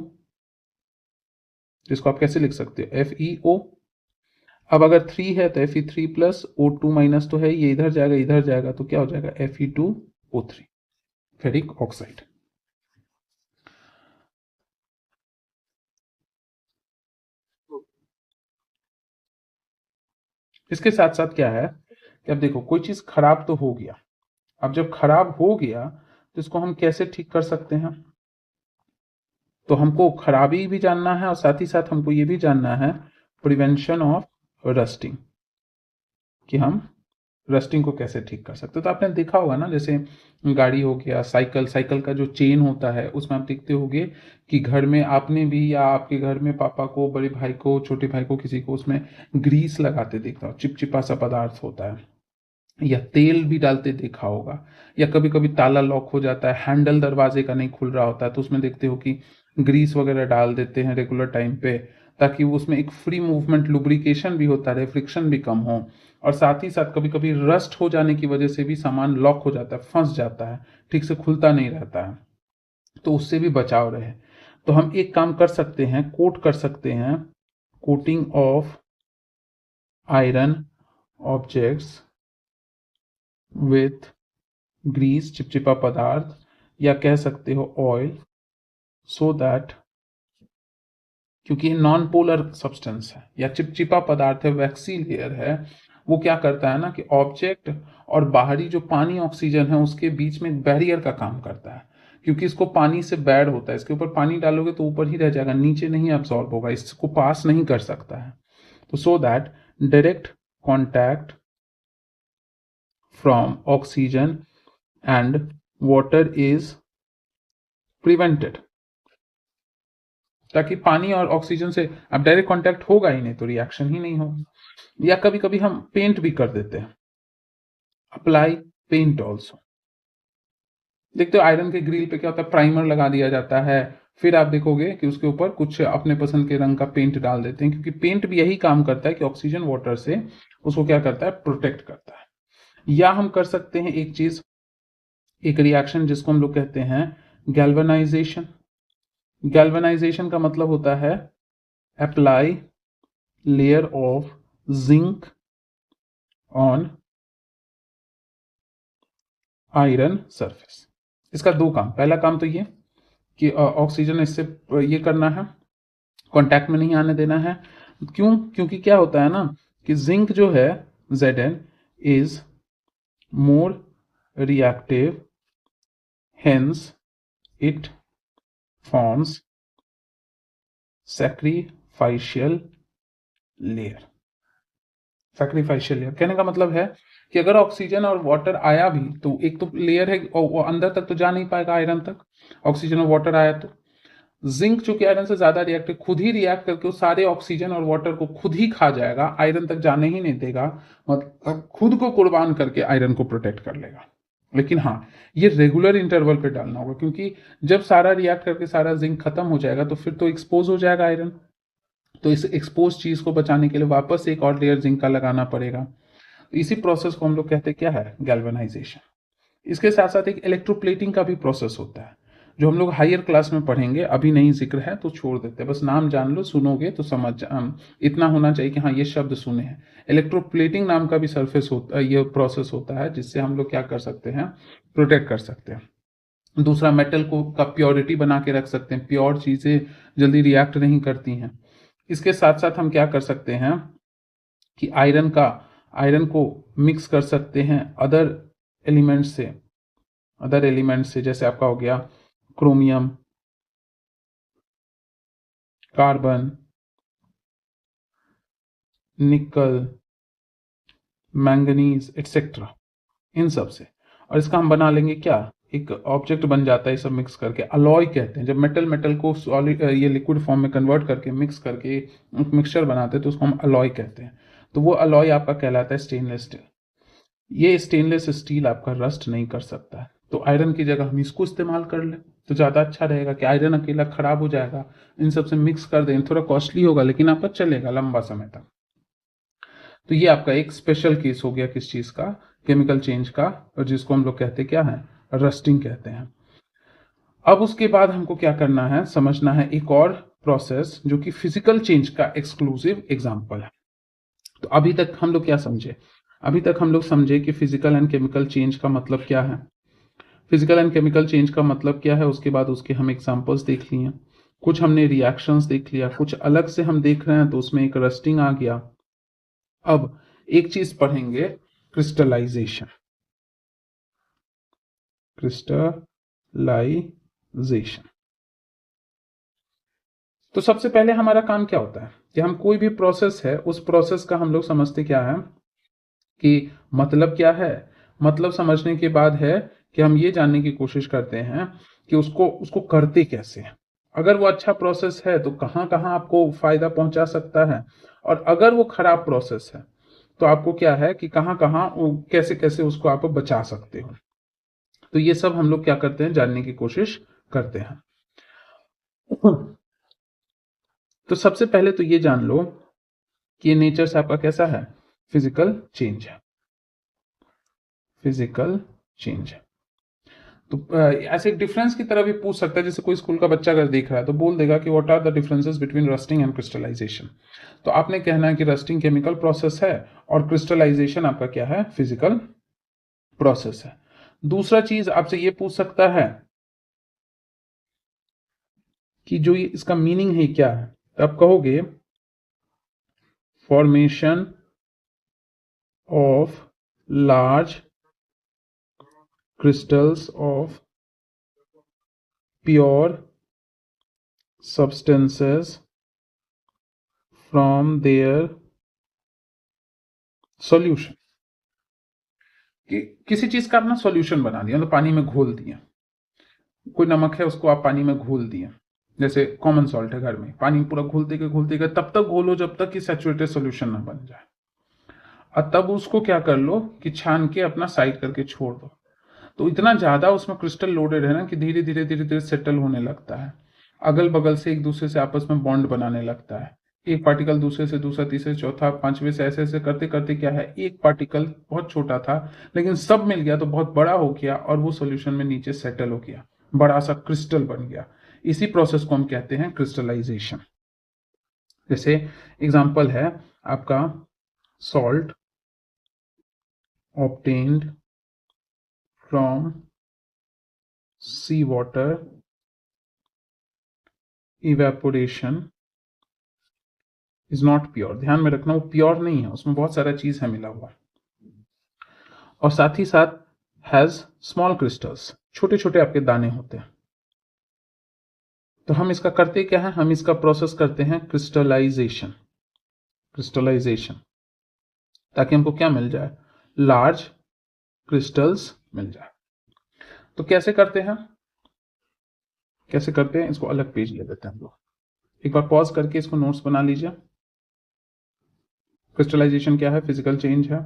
जिसको आप कैसे लिख सकते हो FeO। अब अगर 3 है तो Fe3 प्लस O2 माइनस तो है, ये इधर जाएगा तो क्या हो जाएगा Fe2O3, फेरिक ऑक्साइड। इसके साथ साथ क्या है कि अब देखो कोई चीज खराब तो हो गया, अब जब खराब हो गया तो इसको हम कैसे ठीक कर सकते हैं? तो हमको खराबी भी जानना है और साथ ही साथ हमको ये भी जानना है प्रिवेंशन ऑफ रस्टिंग, कि हम रस्टिंग को कैसे ठीक कर सकते हो। तो आपने देखा होगा ना, जैसे गाड़ी हो गया, साइकिल, साइकिल का जो चेन होता है उसमें आप देखते होगे कि घर में आपने भी या आपके घर में पापा को, बड़े भाई को, छोटे भाई को, किसी को उसमें ग्रीस लगाते देखता हो, चिपचिपा सा पदार्थ होता है, या तेल भी डालते देखा होगा, या कभी कभी ताला लॉक हो जाता है, हैंडल दरवाजे का नहीं खुल रहा होता है, तो उसमें देखते हो कि ग्रीस वगैरह डाल देते हैं रेगुलर टाइम पे, ताकि वो उसमें एक फ्री मूवमेंट, लुब्रिकेशन भी होता रहे, फ्रिक्शन भी कम हो। और साथ ही साथ कभी कभी रस्ट हो जाने की वजह से भी सामान लॉक हो जाता है, फंस जाता है, ठीक से खुलता नहीं रहता है, तो उससे भी बचाव रहे। तो हम एक काम कर सकते हैं, कोट कर सकते हैं, coating of iron objects with grease, चिपचिपा पदार्थ, या कह सकते हो ऑयल, सो दैट, क्योंकि ये नॉन पोलर सब्सटेंस है या चिपचिपा पदार्थ है, वैक्सी लेयर है, वो क्या करता है ना कि ऑब्जेक्ट और बाहरी जो पानी ऑक्सीजन है उसके बीच में एक बैरियर का काम करता है, क्योंकि इसको पानी से बैड होता है, इसके ऊपर पानी डालोगे तो ऊपर ही रह जाएगा, नीचे नहीं अब्सॉर्ब होगा, इसको पास नहीं कर सकता है। तो so that direct contact from oxygen and water is prevented, ताकि पानी और ऑक्सीजन से अब डायरेक्ट कांटेक्ट होगा ही नहीं तो रिएक्शन ही नहीं होगा। या कभी कभी हम पेंट भी कर देते हैं, अप्लाई पेंट ऑल्सो। देखते हो आयरन के ग्रिल पे क्या होता है, प्राइमर लगा दिया जाता है, फिर आप देखोगे कि उसके ऊपर कुछ अपने पसंद के रंग का पेंट डाल देते हैं, क्योंकि पेंट भी यही काम करता है कि ऑक्सीजन वाटर से उसको क्या करता है, प्रोटेक्ट करता है। या हम कर सकते हैं एक चीज, एक रिएक्शन जिसको हम लोग कहते हैं गैल्वेनाइजेशन। गैल्वेनाइजेशन का मतलब होता है apply layer of zinc on iron surface. इसका दो काम, पहला काम तो ये कि ऑक्सीजन इससे ये करना है, कांटेक्ट में नहीं आने देना है। क्यों? क्योंकि क्या होता है ना कि जिंक जो है Zn is more reactive, hence it forms sacrificial layer. Sacrificial layer कहने का मतलब है कि अगर ऑक्सीजन और वाटर आया भी तो एक तो लेयर है और वो अंदर तक तो जा नहीं पाएगा, आयरन तक ऑक्सीजन और वाटर आया तो जिंक चूंकि आयरन से ज्यादा रिएक्टिव, खुद ही रिएक्ट करके वो सारे ऑक्सीजन और वाटर को खुद ही खा जाएगा, आयरन तक जाने ही नहीं देगा, मतलब खुद को कुर्बान करके आयरन को प्रोटेक्ट कर लेगा। लेकिन हाँ, ये रेगुलर इंटरवल पे डालना होगा, क्योंकि जब सारा रिएक्ट करके सारा जिंक खत्म हो जाएगा तो फिर तो एक्सपोज हो जाएगा आयरन, तो इस एक्सपोज चीज को बचाने के लिए वापस एक और लेयर जिंक का लगाना पड़ेगा। इसी प्रोसेस को हम लोग कहते हैं क्या है, गैल्वेनाइजेशन। इसके साथ साथ एक इलेक्ट्रोप्लेटिंग का भी प्रोसेस होता है, जो हम लोग हायर क्लास में पढ़ेंगे, अभी नहीं जिक्र है तो छोड़ देते हैं, बस नाम जान लो, सुनोगे तो समझ इतना होना चाहिए कि हाँ ये शब्द सुने हैं। इलेक्ट्रोप्लेटिंग नाम का भी सरफेस होता, ये प्रोसेस होता है जिससे हम लोग क्या कर सकते हैं, प्रोटेक्ट कर सकते हैं। दूसरा, मेटल को का प्योरिटी बना के रख सकते हैं, प्योर चीजें जल्दी रिएक्ट नहीं करती हैं। इसके साथ साथ हम क्या कर सकते हैं कि आयरन को मिक्स कर सकते हैं अदर एलिमेंट से, जैसे आपका हो गया क्रोमियम, कार्बन, निकल, मैंगनीज एक्सेट्रा, इन सब से। और इसका हम बना लेंगे क्या, एक ऑब्जेक्ट बन जाता है ये सब मिक्स करके, अलॉय कहते हैं। जब मेटल मेटल को सॉलिड ये लिक्विड फॉर्म में कन्वर्ट करके मिक्स करके एक मिक्सचर बनाते हैं तो उसको हम अलॉय कहते हैं। तो वो अलॉय आपका कहलाता है स्टेनलेस स्टील। ये स्टेनलेस स्टील आपका रस्ट नहीं कर सकता है, तो आयरन की जगह हम इसको इस्तेमाल कर लें तो ज़्यादा अच्छा रहेगा कि आयरन अकेला खराब हो जाएगा, इन सब से मिक्स कर दें, थोड़ा कॉस्टली होगा लेकिन आपका चलेगा लंबा समय तक। तो ये आपका एक स्पेशल केस हो गया किस चीज़ का, केमिकल चेंज का, और जिसको हम लोग कहते क्या है, रस्टिंग कहते हैं। अब उसके बाद हमको क्या करना है, समझना है एक और प्रोसेस जो कि फिजिकल चेंज का एक्सक्लूसिव एग्जाम्पल है। तो अभी तक हम लोग क्या समझे, अभी तक हम लोग समझे कि फिजिकल एंड केमिकल चेंज का मतलब क्या है, फिजिकल एंड केमिकल चेंज का मतलब क्या है, उसके बाद उसके हम एग्जांपल्स देख लिए, कुछ हमने रिएक्शंस देख लिया, कुछ अलग से हम देख रहे हैं तो उसमें एक रस्टिंग आ गया। अब एक चीज पढ़ेंगे, क्रिस्टलाइजेशन, क्रिस्टलाइजेशन। तो सबसे पहले हमारा काम क्या होता है कि हम कोई भी प्रोसेस है उस प्रोसेस का हम लोग समझते क्या है कि मतलब क्या है, मतलब समझने के बाद है कि हम ये जानने की कोशिश करते हैं कि उसको उसको करते कैसे हैं। अगर वो अच्छा प्रोसेस है तो कहाँ कहाँ आपको फायदा पहुंचा सकता है, और अगर वो खराब प्रोसेस है तो आपको क्या है कि कहाँ कहाँ कैसे कैसे उसको आप बचा सकते हो। तो ये सब हम लोग क्या करते हैं, जानने की कोशिश करते हैं। तो सबसे पहले तो ये जान लो कि ये नेचर से आपका कैसा है, फिजिकल चेंज है, फिजिकल चेंज है। तो ऐसे एक डिफरेंस की तरह भी पूछ सकता है, जैसे कोई स्कूल का बच्चा अगर देख रहा है तो बोल देगा कि what are the differences between rusting and crystallisation. तो आपने कहना है कि रस्टिंग केमिकल प्रोसेस है और क्रिस्टलाइजेशन आपका क्या है, फिजिकल प्रोसेस है। दूसरा चीज आपसे ये पूछ सकता है कि जो ये इसका मीनिंग है क्या है, तो आप कहोगे formation of large crystals of pure substances from their solution। कि किसी चीज का अपना सॉल्यूशन बना दिया, तो पानी में घोल दिया, कोई नमक है उसको आप पानी में घोल दिया, जैसे कॉमन सॉल्ट है घर में, पानी पूरा घोलते गए तब तक घोलो जब तक कि सैचुरेटेड सॉल्यूशन ना बन जाए, और तब उसको क्या कर लो कि छान के अपना साइड करके छोड़ दो। तो इतना ज्यादा उसमें क्रिस्टल लोडेड है ना कि धीरे धीरे धीरे धीरे सेटल होने लगता है, अगल बगल से एक दूसरे से आपस में बॉन्ड बनाने लगता है, एक पार्टिकल दूसरे से दूसरा, तीसरे, चौथा, पांचवे से ऐसे ऐसे करते करते क्या है, एक पार्टिकल बहुत छोटा था लेकिन सब मिल गया तो बहुत बड़ा हो गया और वो सॉल्यूशन में नीचे सेटल हो गया, बड़ा सा क्रिस्टल बन गया। इसी प्रोसेस को हम कहते हैं क्रिस्टलाइजेशन। जैसे एग्जांपल है आपका salt obtained from sea water evaporation is not pure. ध्यान में रखना वो प्योर नहीं है, उसमें बहुत सारा चीज है मिला हुआ, और साथ ही साथ हैज स्मॉल क्रिस्टल्स, छोटे छोटे आपके दाने होते हैं। तो हम इसका करते क्या है, हम इसका प्रोसेस करते हैं क्रिस्टलाइजेशन, क्रिस्टलाइजेशन, ताकि हमको क्या मिल जाए, लार्ज क्रिस्टल्स मिल जाए। तो कैसे करते हैं, कैसे करते हैं, इसको अलग पेज ले लेते हैं हम लोग, एक बार पॉज करके इसको नोट्स बना लीजिए। क्रिस्टलाइजेशन क्या है, फिजिकल चेंज है,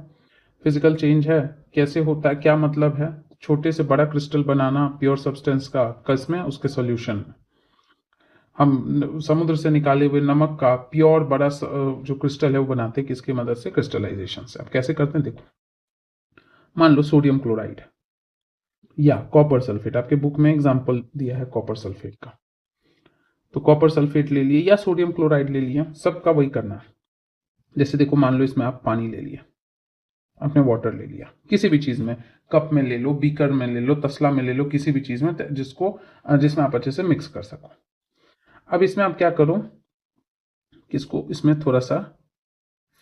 फिजिकल चेंज है कैसे होता है, क्या मतलब है, छोटे से बड़ा क्रिस्टल बनाना प्योर सब्सटेंस का, किसमें, उसके सॉल्यूशन में। हम समुद्र से निकाले हुए नमक का प्योर बड़ा जो क्रिस्टल है वो बनाते हैं किसकी मदद से, क्रिस्टलाइजेशन से। अब कैसे करते हैं देखो, मान लो सोडियम क्लोराइड या कॉपर सल्फेट, आपके बुक में एग्जांपल दिया है कॉपर सल्फेट का, तो कॉपर सल्फेट ले लिए या सोडियम क्लोराइड ले लिया, सबका वही करना है। जैसे देखो मान लो इसमें आप पानी ले लिया, आपने वाटर ले लिया, किसी भी चीज में, कप में ले लो, बीकर में ले लो, तसला में ले लो, किसी भी चीज में जिसको जिसमें आप अच्छे से मिक्स कर सको। अब इसमें आप क्या करो, किसको, इसमें थोड़ा सा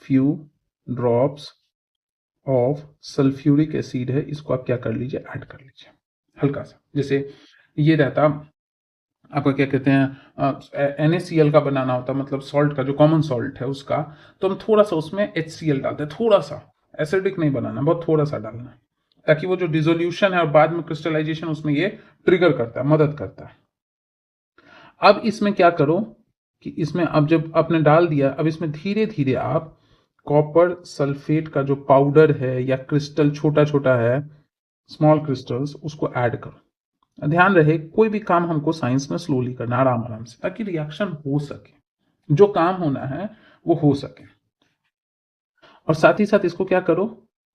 few drops of sulphuric acid है, इसको आप क्या कर लीजिए, ऐड कर लीजिए हल्का सा। जैसे ये रहता आपका क्या कहते हैं, NaCl का बनाना होता, मतलब सॉल्ट का जो कॉमन सॉल्ट है उसका, तो हम थोड़ा सा उसमें HCl डालते हैं, थोड़ा सा एसिडिक नहीं बनाना, बहुत थोड़ा सा डालना है, ताकि वो जो डिसोल्यूशन है और बाद में क्रिस्टलाइजेशन उसमें ये ट्रिगर करता है, मदद करता है। अब इसमें क्या करो कि इसमें अब जब आपने डाल दिया, अब इसमें धीरे धीरे आप कॉपर सल्फेट का जो पाउडर है या क्रिस्टल छोटा छोटा है, स्मॉल क्रिस्टल्स, उसको ऐड करो। ध्यान रहे कोई भी काम हमको साइंस में स्लोली करना, आराम आराम से, ताकि रिएक्शन हो सके, जो काम होना है वो हो सके। और साथ ही साथ इसको क्या करो,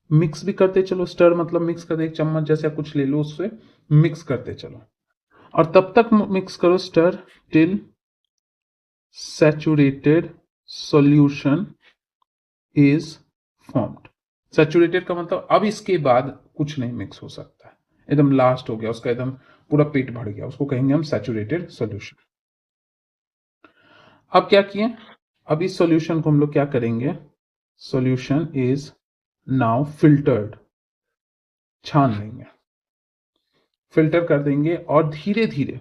मिक्स भी करते चलो। स्टर मतलब मिक्स कर दे, एक चम्मच जैसे कुछ ले लो, उससे मिक्स करते चलो। और तब तक मिक्स करो, stir till saturated solution is formed. Saturated का मतलब अब इसके बाद कुछ नहीं मिक्स हो सकता है, एकदम लास्ट हो गया उसका, एकदम पूरा पेट भर गया, उसको कहेंगे हम सैचुरेटेड सॉल्यूशन। अब क्या किए, अब इस सॉल्यूशन को हम लोग क्या करेंगे, सॉल्यूशन इज नाउ फिल्टर्ड, छान लेंगे, फिल्टर कर देंगे और धीरे धीरे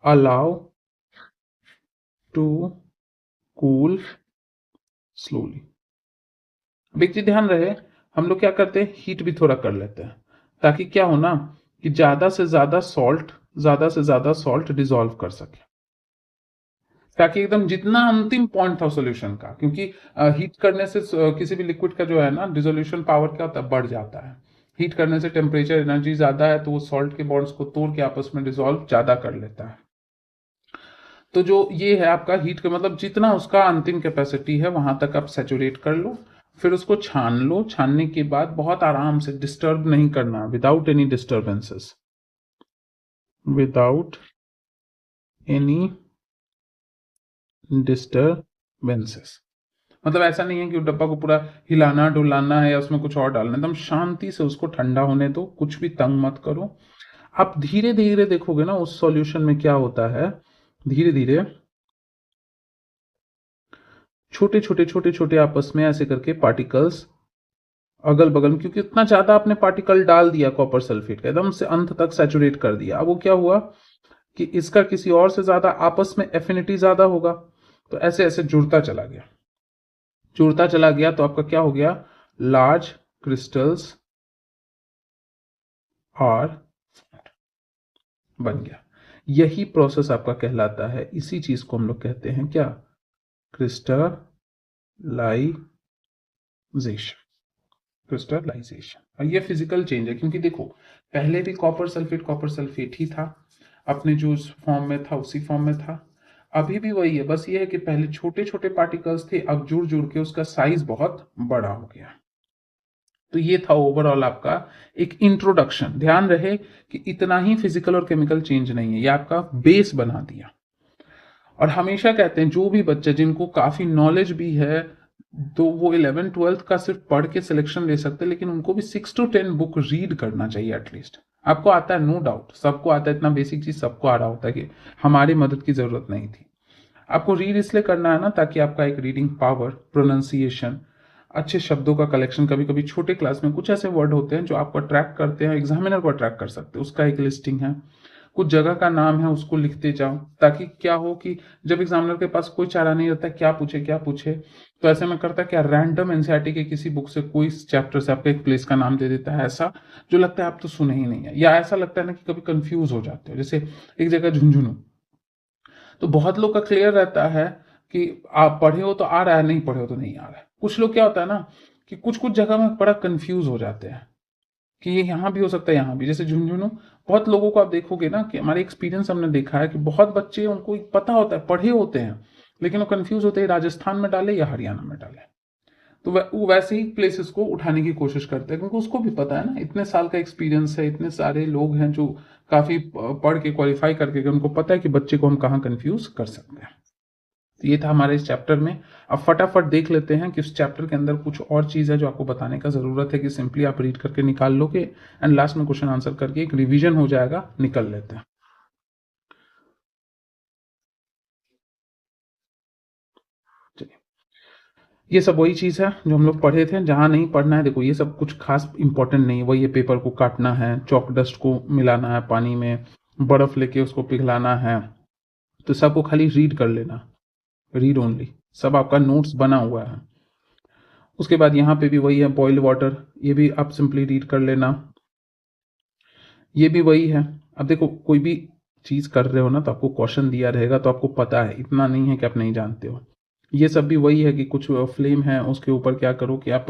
अलाउ टू कूल स्लोली। अब एक चीज ध्यान रहे, हम लोग क्या करते हैं, हीट भी थोड़ा कर लेते हैं, ताकि क्या हो ना कि ज्यादा से ज्यादा सॉल्ट डिसॉल्व कर सके, ताकि एकदम जितना अंतिम पॉइंट था सॉल्यूशन का, क्योंकि हीट करने से किसी भी लिक्विड का जो है ना डिसोल्यूशन पावर क्या होता है, बढ़ जाता है। हीट करने से टेम्परेचर एनर्जी ज्यादा है, तो वो सॉल्ट के बॉन्ड्स को तोड़ के आपस में डिसॉल्व ज्यादा कर लेता है। तो जो ये है आपका हीट का मतलब, जितना उसका अंतिम कैपेसिटी है वहां तक आप सैचुरेट कर लो, फिर उसको छान लो। छानने के बाद बहुत आराम से, डिस्टर्ब नहीं करना, without any disturbances, without any disturbances. मतलब ऐसा नहीं है कि डब्बा को पूरा हिलाना डुलाना है या उसमें कुछ और डालना है, एकदम शांति से उसको ठंडा होने दो, कुछ भी तंग मत करो। आप धीरे धीरे देखोगे ना उस सॉल्यूशन में क्या होता है, धीरे धीरे छोटे छोटे आपस में ऐसे करके पार्टिकल्स अगल बगल में, क्योंकि इतना ज्यादा आपने पार्टिकल डाल दिया कॉपर सल्फेट का, एकदम से अंत तक सैचुरेट कर दिया। अब वो क्या हुआ कि इसका किसी और से ज्यादा आपस में एफिनिटी ज्यादा होगा, तो ऐसे ऐसे जुड़ता चला गया, तो आपका क्या हो गया, लार्ज क्रिस्टल्स और बन गया। यही प्रोसेस आपका कहलाता है, इसी चीज को हम लोग कहते हैं क्या, क्रिस्टलाइजेशन। क्रिस्टलाइजेशन। और ये फिजिकल चेंज है, क्योंकि देखो पहले भी कॉपर सल्फेट ही था, अपने जो फॉर्म में था उसी फॉर्म में था, अभी भी वही है, बस ये है कि पहले छोटे छोटे पार्टिकल्स थे, अब जुड़ जुड़ के उसका साइज बहुत बड़ा हो गया। तो ये था ओवरऑल आपका एक इंट्रोडक्शन। ध्यान रहे कि इतना ही फिजिकल और केमिकल चेंज नहीं है, ये आपका बेस बना दिया। और हमेशा कहते हैं जो भी बच्चे जिनको काफी नॉलेज भी है, तो वो 11th-12th का सिर्फ पढ़ के सिलेक्शन ले सकते हैं, लेकिन उनको भी 6 to 10 बुक रीड करना चाहिए एटलीस्ट। आपको आता है, नो डाउट सबको आता है, इतना बेसिक चीज सबको आ रहा होता है कि हमारी मदद की जरूरत नहीं थी। आपको रीड इसलिए करना है ना, ताकि आपका एक रीडिंग पावर, प्रोनाउंसिएशन, अच्छे शब्दों का कलेक्शन, कभी कभी छोटे क्लास में कुछ ऐसे वर्ड होते हैं जो आपको अट्रैक्ट करते हैं, एग्जामिनर को अट्रैक्ट कर सकते हैं, उसका एक लिस्टिंग है। कुछ जगह का नाम है, उसको लिखते जाओ, ताकि क्या हो कि जब एग्जामिनर के पास कोई चारा नहीं रहता क्या पूछे, तो ऐसे में करता क्या, रैंडम एनसीईआरटी के किसी बुक से कोई चैप्टर से आपका एक प्लेस का नाम दे देता है, ऐसा जो लगता है आप तो सुने ही नहीं है, या ऐसा लगता है ना कि कभी कंफ्यूज हो जाते हो। जैसे एक जगह झुंझुनू, तो बहुत लोग का क्लियर रहता है कि आप पढ़े हो तो आ रहा है, नहीं पढ़े हो तो नहीं आ रहा है। कुछ लोग क्या होता है ना कि कुछ कुछ जगह में बड़ा कंफ्यूज हो जाते हैं कि ये यहाँ भी हो सकता है यहाँ भी, जैसे झुंझुनू। बहुत लोगों को आप देखोगे ना कि हमारे एक्सपीरियंस हमने देखा है कि बहुत बच्चे, उनको पता होता है, पढ़े होते हैं, लेकिन वो कंफ्यूज होते हैं राजस्थान में डाले या हरियाणा में डाले। तो वो वैसे ही प्लेसेस को उठाने की कोशिश करते हैं, क्योंकि उसको भी पता है ना, इतने साल का एक्सपीरियंस है, इतने सारे लोग हैं जो काफी पढ़ के क्वालिफाई करके गए, उनको पता है कि बच्चे को हम कहाँ कंफ्यूज कर सकते हैं। तो ये था हमारे इस चैप्टर में। अब फटाफट देख लेते हैं कि उस चैप्टर के अंदर कुछ और चीज है जो आपको बताने का जरूरत है, कि सिंपली आप रीड करके निकाल लोगे एंड लास्ट में क्वेश्चन आंसर करके एक रिवीजन हो जाएगा, निकल लेते हैं। चलिए, ये सब वही चीज है जो हम लोग पढ़े थे। जहां नहीं पढ़ना है, देखो ये सब कुछ खास इंपॉर्टेंट नहीं है, वही ये पेपर को काटना है, चॉक डस्ट को मिलाना है पानी में, बर्फ लेके उसको पिघलाना है, तो सबको खाली रीड कर लेना, रीड ओनली, सब आपका नोट्स बना हुआ है। उसके बाद यहाँ पे भी वही है बॉइल्ड वाटर, ये भी आप सिंपली रीड कर लेना, ये भी वही है। अब देखो कोई भी चीज़ कर रहे हो ना तो आपको क्वेश्चन दिया रहेगा तो आपको पता है, इतना नहीं है कि आप नहीं जानते हो। ये सब भी वही है कि कुछ फ्लेम है उसके ऊपर क्या करो कि आप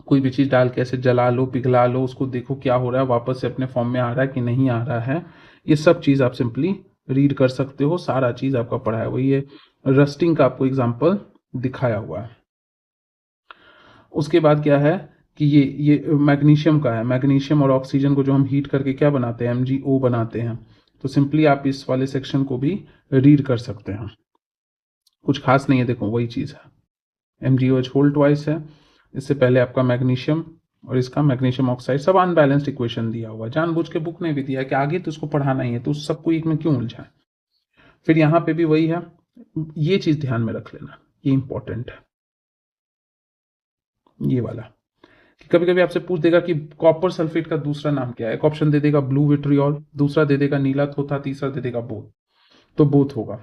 कोई भी चीज़ डाल के ऐसे जला लो, पिघला लो, उसको देखो क्या हो रहा है, वापस से अपने फॉर्म में आ रहा है कि नहीं आ रहा है। ये सब चीज़ आप सिंपली रीड कर सकते हो, सारा चीज़ आपका पढ़ा है। वही है रस्टिंग का आपको एग्जाम्पल दिखाया हुआ है। उसके बाद क्या है कि ये मैग्नीशियम का है। मैग्नीशियम और ऑक्सीजन को जो हम हीट करके क्या बनाते हैं, MgO बनाते हैं। तो सिंपली आप इस वाले सेक्शन को भी रीड कर सकते हैं, कुछ खास नहीं है, देखो वही चीज़ है। MgOH होल ट्वाइस है, इससे पहले आपका मैग्नीशियम और इसका मैग्नीशियम ऑक्साइड, सब अनबैलेंस्ड इक्वेशन दिया हुआ है। जानबूझ के बुक ने भी दिया है कि आगे तो उसको पढ़ाना ही है, तो सबको एक में क्यों उलझाए। फिर यहाँ पे भी वही है, ये चीज़ ध्यान में रख लेना, ये इंपॉर्टेंट है ये वाला। कभी कभी आपसे पूछ देगा कि कॉपर सल्फेट का दूसरा नाम क्या है, एक ऑप्शन दे देगा ब्लू विट्रियोल, दूसरा दे देगा नीला थोथा, तीसरा दे देगा बोथ, तो बोथ होगा।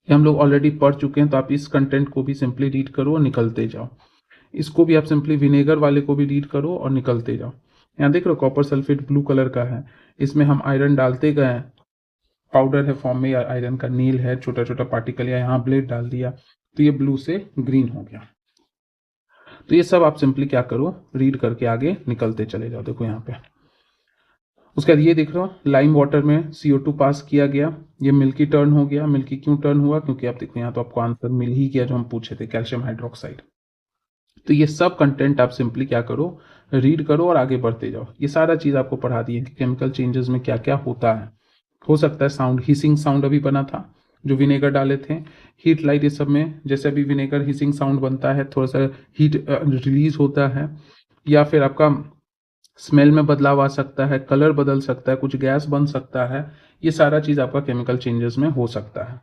ये हम लोग ऑलरेडी पढ़ चुके हैं, तो आप इस कंटेंट को भी सिंपली रीड करो और निकलते जाओ। इसको भी आप सिंपली विनेगर वाले को भी रीड करो और निकलते जाओ। यहाँ देख रहे हो कॉपर सल्फेट ब्लू कलर का है, इसमें हम आयरन डालते गए, पाउडर है फॉर्म में या आयरन का नील है छोटा छोटा पार्टिकल, या यहाँ ब्लेड डाल दिया तो ये ब्लू से ग्रीन हो गया। तो ये सब आप सिंपली क्या करो, रीड करके आगे निकलते चले जाओ। देखो यहाँ पे उसके बाद ये देख रहे हो लाइम वाटर में CO2 पास किया गया, ये मिल्की टर्न हो गया। मिल्की क्यों टर्न हुआ, क्योंकि आप देखो यहाँ तो आपको आंसर मिल ही गया जो हम पूछे थे, कैल्शियम हाइड्रोक्साइड। तो ये सब कंटेंट आप सिंपली क्या करो, रीड करो और आगे बढ़ते जाओ। ये सारा चीज़ आपको पढ़ा दी है कि केमिकल चेंजेस में क्या क्या होता है। हो सकता है साउंड, हिसिंग साउंड अभी बना था जो विनेगर डाले थे, हीट लाइट, ये सब में जैसे अभी विनेगर हिसिंग साउंड बनता है, थोड़ा सा हीट रिलीज होता है, या फिर आपका स्मेल में बदलाव आ सकता है, कलर बदल सकता है, कुछ गैस बन सकता है। ये सारा चीज़ आपका केमिकल चेंजेस में हो सकता है।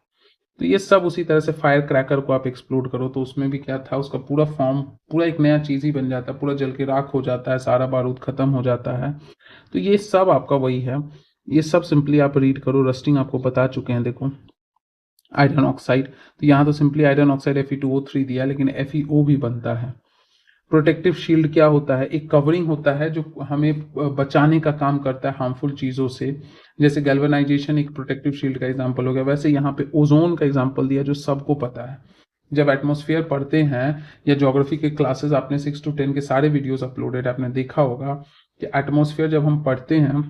तो ये सब उसी तरह से फायर क्रैकर को आप एक्सप्लोड करो तो उसमें भी क्या था, उसका पूरा फॉर्म पूरा एक नया चीज़ ही बन जाता है, पूरा जल के राख हो जाता है, सारा बारूद खत्म हो जाता है। तो ये सब आपका वही है, ये सब सिंपली आप रीड करो। रस्टिंग आपको बता चुके हैं, देखो आयरन ऑक्साइड, तो यहाँ तो सिंपली आयरन ऑक्साइड Fe2O3 दिया, लेकिन FeO भी बनता है। प्रोटेक्टिव शील्ड क्या होता है, एक कवरिंग होता है जो हमें बचाने का काम करता है हार्मफुल चीज़ों से। जैसे गैल्वेनाइजेशन एक प्रोटेक्टिव शील्ड का एग्जांपल हो गया, वैसे यहाँ पे ओजोन का एग्जांपल दिया जो सबको पता है। जब एटमॉस्फेयर पढ़ते हैं या ज्योग्राफी के क्लासेस आपने 6 to 10 के सारे वीडियोस अपलोडेड आपने देखा होगा कि एटमॉस्फेयर जब हम पढ़ते हैं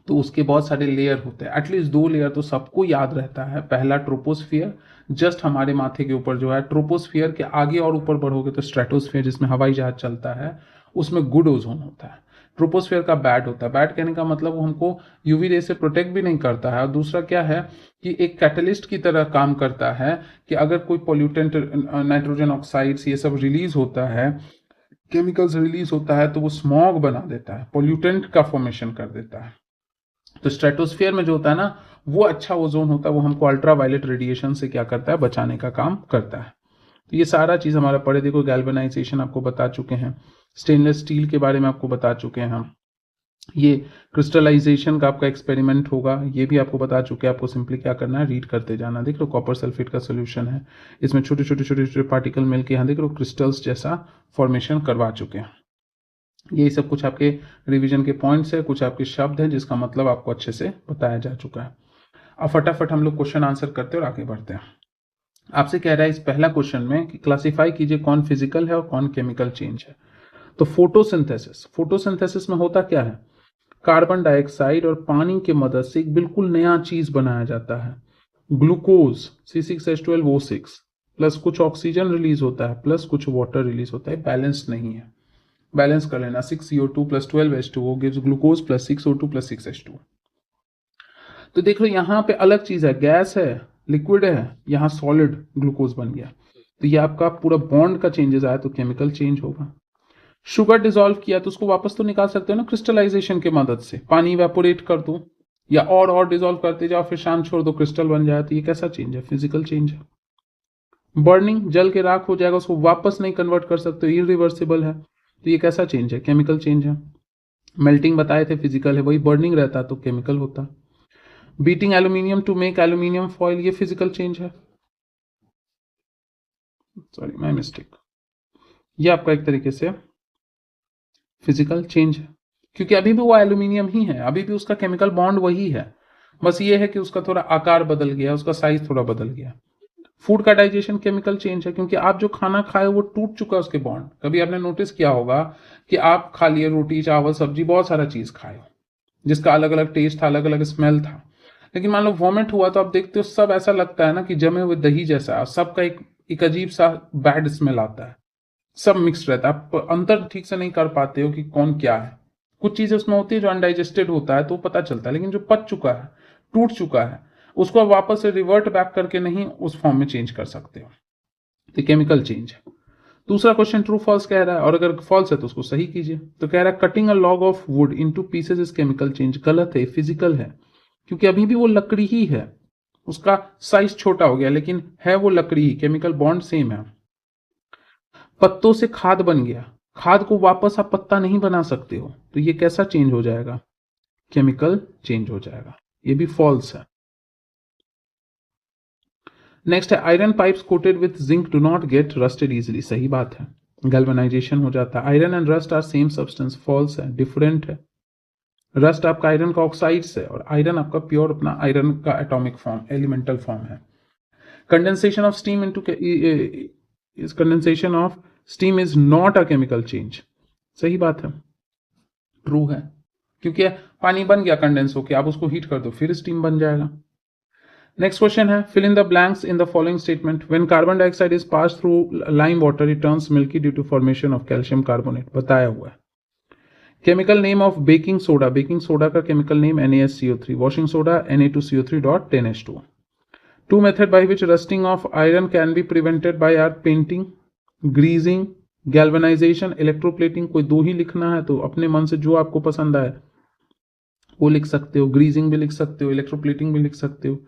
तो उसके बहुत सारे लेयर होते हैं, एटलीस्ट 2 लेयर तो सबको याद रहता है। पहला ट्रोपोस्फियर, जस्ट हमारे माथे के ऊपर जो है, ट्रोपोस्फियर के आगे और ऊपर बढ़ोगे तो स्ट्रेटोस्फियर जिसमें हवाई जहाज चलता है, उसमें गुड ओजोन होता है। ट्रोपोस्फियर का बैड होता है। बैड कहने का मतलब वो हमको यूवी रे से प्रोटेक्ट भी नहीं करता है, और दूसरा क्या है कि एक कैटलिस्ट की तरह काम करता है कि अगर कोई पोल्यूटेंट नाइट्रोजन ऑक्साइड्स ये सब रिलीज होता है, केमिकल्स रिलीज होता है, तो वो स्मॉग बना देता है, पोल्यूटेंट का फॉर्मेशन कर देता है। तो स्ट्रेटोस्फियर में जो होता है ना, वो अच्छा ओजोन होता है, वो हमको अल्ट्रा वायलेट रेडिएशन से क्या करता है, बचाने का काम करता है। तो ये सारा चीज़ हमारा पढ़े। देखो गैल्वेनाइजेशन आपको बता चुके हैं, स्टेनलेस स्टील के बारे में आपको बता चुके हैं हम, ये क्रिस्टलाइजेशन का आपका एक्सपेरिमेंट होगा ये भी आपको बता चुके हैं। आपको सिंपली क्या करना है, रीड करते जाना। देख लो कॉपर सल्फेट का सोल्यूशन है, इसमें छोटे छोटे छोटे छोटे पार्टिकल मिलकर यहाँ देख लो क्रिस्टल्स जैसा फॉर्मेशन करवा चुके हैं। यही सब कुछ आपके रिवीजन के पॉइंट्स है, कुछ आपके शब्द हैं जिसका मतलब आपको अच्छे से बताया जा चुका है। अब फटाफट हम लोग क्वेश्चन आंसर करते हैं और आगे बढ़ते हैं। आपसे कह रहा है इस पहला क्वेश्चन में कि क्लासिफाई कीजिए कौन फिजिकल है और कौन केमिकल चेंज है। तो फोटोसिंथेसिस, फोटोसिंथेसिस में होता क्या है, कार्बन डाइऑक्साइड और पानी की मदद से एक बिल्कुल नया चीज बनाया जाता है, ग्लूकोज C6H12O6 प्लस कुछ ऑक्सीजन रिलीज होता है प्लस कुछ वाटर रिलीज होता है। बैलेंस नहीं है, बैलेंस कर लेना। 6CO2 plus 12H2O gives glucose plus 6O2 plus 6H2। तो देख लो यहाँ पे अलग चीज है, गैस है, लिक्विड है, यहाँ सॉलिड ग्लूकोज बन गया। तो ये आपका पूरा बॉन्ड का चेंजेस आया तो केमिकल चेंज होगा। शुगर डिसॉल्व किया तो उसको वापस तो निकाल सकते हो ना क्रिस्टलाइजेशन की मदद से, पानी इवेपोरेट कर दो या और डिसॉल्व करते जाओ, फिर शाम छोड़ दो, क्रिस्टल बन जाए। तो ये कैसा चेंज है, फिजिकल चेंज है। बर्निंग, जल के राख हो जाएगा, उसको वापस नहीं कन्वर्ट कर सकते, इरिवर्सिबल है। तो ये कैसा चेंज है, केमिकल चेंज है। मेल्टिंग बताए थे फिजिकल है, वही बर्निंग रहता तो केमिकल होता। Beating aluminium to make aluminium foil, ये फिजिकल चेंज है, सॉरी माय मिस्टेक। ये आपका एक तरीके से फिजिकल चेंज है, क्योंकि अभी भी वो एल्यूमिनियम ही है, अभी भी उसका केमिकल बॉन्ड वही है, बस ये है कि उसका थोड़ा आकार बदल गया, उसका साइज थोड़ा बदल गया। फूड का डाइजेशन केमिकल चेंज है, क्योंकि आप जो खाना खाए वो टूट चुका है उसके बॉन्ड। कभी आपने नोटिस किया होगा कि आप खा लिए रोटी चावल सब्जी बहुत सारा चीज खाए हो जिसका अलग अलग टेस्ट था, अलग अलग स्मेल था, लेकिन मान लो वॉमिट हुआ तो आप देखते हो सब ऐसा लगता है ना कि जमे हुए दही जैसा, सबका एक अजीब सा बैड स्मेल आता है, सब मिक्स रहता है, आप अंतर ठीक से नहीं कर पाते हो कि कौन क्या है। कुछ चीजें उसमें होती है जो अनडाइजेस्टेड होता है तो पता चलता है, लेकिन जो पच चुका है, टूट चुका है, उसको आप वापस से रिवर्ट बैक करके नहीं उस फॉर्म में चेंज कर सकते हो। तो केमिकल चेंज है। दूसरा क्वेश्चन ट्रू फॉल्स कह रहा है, और अगर फॉल्स है तो उसको सही कीजिए। तो कह रहा है cutting a log of would into pieces is chemical change. गलत है, फिजिकल है, क्योंकि अभी भी वो लकड़ी ही है, उसका साइज छोटा हो गया लेकिन है वो लकड़ी ही, केमिकल बॉन्ड सेम है। पत्तों से खाद बन गया, खाद को वापस आप पत्ता नहीं बना सकते हो, तो ये कैसा चेंज हो जाएगा? केमिकल चेंज हो जाएगा, ये भी फॉल्स है। नेक्स्ट है iron pipes coated with zinc do not get rusted easily. सही बात है, गैल्वेनाइजेशन हो जाता है। Iron and rust are same substance. False है, डिफरेंट है। रस्ट आपका आयरन का ऑक्साइड्स है और आयरन आपका प्योर अपना आयरन का एटॉमिक फॉर्म, एलिमेंटल फॉर्म है। Condensation of steam into condensation of steam is not a chemical change. सही बात है, ट्रू है, क्योंकि पानी बन गया कंडेंस होकर, आप उसको हीट कर दो फिर स्टीम बन जाएगा। नेक्स्ट क्वेश्चन है fill in the blanks in the following statement. When carbon dioxide is pass through lime water it turns milky due to formation of calcium carbonate. बताया हुआ है। Chemical name of baking soda. Baking soda का chemical name NaSCO3। Washing soda Na2CO3.10H2। Two method by which rusting of iron can be prevented by are painting, greasing, galvanization, electroplating. कोई दो ही लिखना है तो अपने मन से जो आपको पसंद आए वो लिख सकते हो। ग्रीजिंग भी लिख सकते हो, इलेक्ट्रोप्लेटिंग भी लिख सकते हो।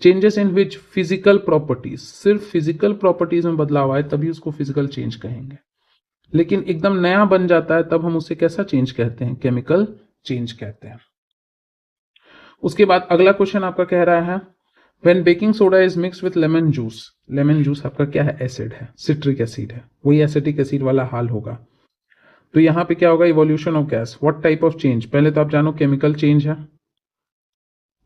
Changes in which physical properties, सिर्फ फिजिकल प्रॉपर्टीज में बदलाव आए तभी उसको फिजिकल चेंज कहेंगे, लेकिन एकदम नया बन जाता है तब हम उसे कैसा चेंज कहते हैं? केमिकल चेंज कहते हैं। उसके बाद अगला क्वेश्चन आपका कह रहा है when baking soda is mix with lemon juice. Lemon juice आपका क्या है? एसिड है, सिट्रिक एसिड है, वही एसिटिक एसिड वाला हाल होगा। तो यहां पे क्या होगा? Evolution of gas. What type of change? पहले तो आप जानो केमिकल चेंज है,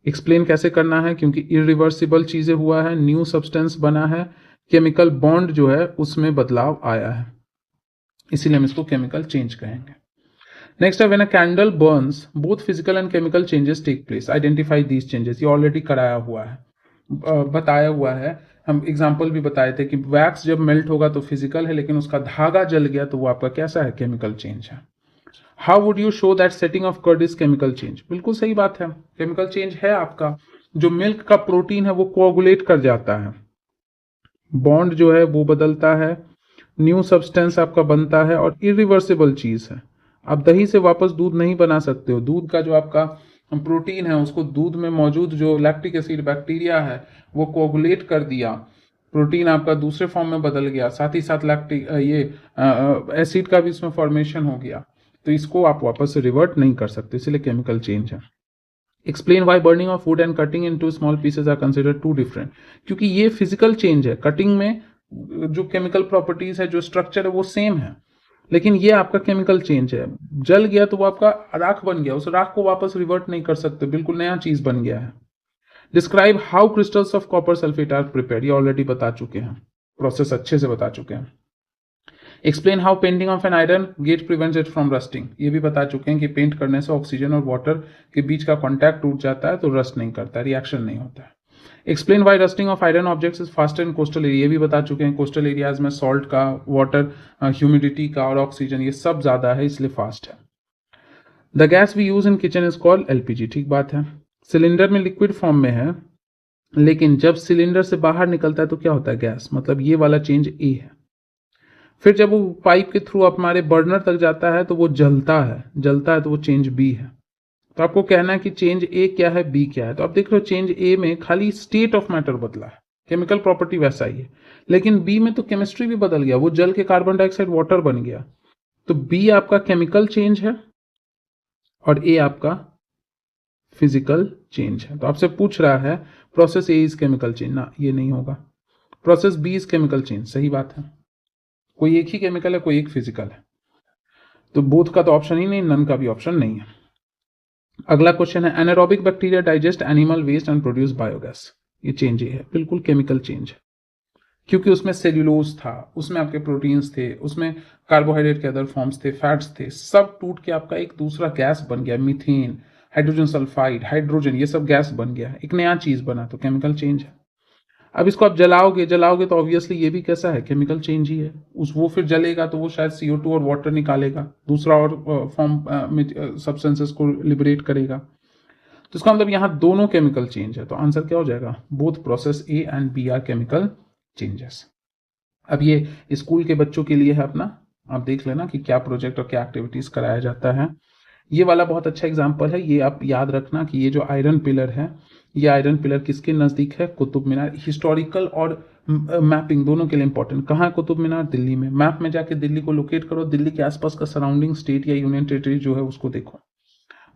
एक्सप्लेन कैसे करना है, क्योंकि इरिवर्सिबल चीजें हुआ है, न्यू सब्सटेंस बना है, केमिकल बॉन्ड जो है उसमें बदलाव आया है, इसीलिए हम इसको केमिकल चेंज कहेंगे। नेक्स्ट है when a candle burns both physical and chemical changes take place. Identify these changes. ये ऑलरेडी कराया हुआ है, बताया हुआ है, हम एग्जाम्पल भी बताए थे कि वैक्स जब मेल्ट होगा तो फिजिकल है, लेकिन उसका धागा जल गया तो वो आपका कैसा है? केमिकल चेंज है। How would you show that setting of curd is chemical change? बिल्कुल सही बात है, केमिकल चेंज है आपका। जो मिल्क का प्रोटीन है वो कोआगुलेट कर जाता है, बॉन्ड जो है वो बदलता है, न्यू सब्सटेंस आपका बनता है और इरिवर्सिबल चीज है। आप दही से वापस दूध नहीं बना सकते हो। दूध का जो आपका प्रोटीन है उसको दूध में मौजूद जो लैक्टिक एसिड बैक्टीरिया है वो कोआगुलेट कर दिया, प्रोटीन आपका दूसरे फॉर्म में बदल गया, साथ ही साथ लैक्टिक एसिड का भी इसमें फॉर्मेशन हो गया, तो इसको आप वापस से रिवर्ट नहीं कर सकते, इसलिए केमिकल चेंज है। Explain why burning of food and cutting into small pieces are considered two different. क्योंकि ये फिजिकल चेंज है, कटिंग में जो केमिकल प्रॉपर्टीज है, जो स्ट्रक्चर है वो सेम है, लेकिन ये आपका केमिकल चेंज है। जल गया तो वो आपका राख बन गया, उस राख को वापस रिवर्ट नहीं कर सकते, बिल्कुल नया चीज बन गया है। Describe how crystals of copper sulphate are prepared. ये ऑलरेडी बता चुके हैं, प्रोसेस अच्छे से बता चुके हैं। Explain how painting of an iron gate prevents it from rusting. ये भी बता चुके हैं कि पेंट करने से ऑक्सीजन और वाटर के बीच का कॉन्टैक्ट टूट जाता है तो रस्ट नहीं करता, रिएक्शन नहीं होता है। Explain Y rusting of iron objects is faster in coastal area. ये भी बता चुके हैं, कोस्टल एरियाज में सॉल्ट का, वाटर, ह्यूमिडिटी का और ऑक्सीजन ये सब ज्यादा है इसलिए फास्ट है। The gas we use in kitchen is called LPG। ठीक बात है। सिलेंडर में लिक्विड फॉर्म में है, लेकिन जब सिलेंडर से बाहर निकलता है तो क्या होता है? गैस। मतलब ये वाला चेंज ए है। फिर जब वो पाइप के थ्रू हमारे बर्नर तक जाता है तो वो जलता है, जलता है तो वो चेंज बी है। तो आपको कहना है कि चेंज ए क्या है, बी क्या है। तो आप देख रहे हो चेंज ए में खाली स्टेट ऑफ मैटर बदला है, केमिकल प्रॉपर्टी वैसा ही है, लेकिन बी में तो केमिस्ट्री भी बदल गया, वो जल के कार्बन डाइऑक्साइड वाटर बन गया। तो बी आपका केमिकल चेंज है और ए आपका फिजिकल चेंज है। तो आपसे पूछ रहा है process A is chemical change, ना ये नहीं होगा। Process B is chemical change, सही बात है। कोई एक ही केमिकल है, कोई एक फिजिकल है, तो बोथ का तो ऑप्शन ही नहीं, नन का भी ऑप्शन नहीं है। अगला क्वेश्चन है, anaerobic bacteria digest animal waste and produce biogas. ये चेंज ही है, बिल्कुल केमिकल चेंज है, क्योंकि उसमें सेल्यूलोज था, उसमें आपके प्रोटीन्स थे, उसमें कार्बोहाइड्रेट के अदर फॉर्म्स थे, फैट्स थे, सब टूट के आपका एक दूसरा गैस बन गया, मीथेन, हाइड्रोजन सल्फाइड, हाइड्रोजन, ये सब गैस बन गया, एक नया चीज बना, तो केमिकल चेंज है। अब इसको आप जलाओगे तो ऑब्वियसली ये भी कैसा है, केमिकल चेंज ही है। वो फिर जलेगा तो वो शायद CO2 और वाटर निकालेगा, दूसरा और फॉर्म सब्सटेंसेस को लिबरेट करेगा। तो इसका मतलब यहाँ दोनों केमिकल चेंज है, तो आंसर क्या हो जाएगा, both process A and B are chemical changes. अब ये स्कूल के बच्चों के लिए है अपना, आप देख लेना कि क्या प्रोजेक्ट और क्या एक्टिविटीज कराया जाता है। ये वाला बहुत अच्छा एग्जाम्पल है, ये आप याद रखना कि ये जो आयरन पिलर है, ये आयरन पिलर किसके नजदीक है, कुतुब मीनार। हिस्टोरिकल और मैपिंग दोनों के लिए इंपॉर्टेंट, कहाँ है कुतुब मीनार, दिल्ली में। मैप में जाके दिल्ली को लोकेट करो, दिल्ली के आसपास का सराउंडिंग स्टेट या यूनियन टेरिटरी जो है उसको देखो।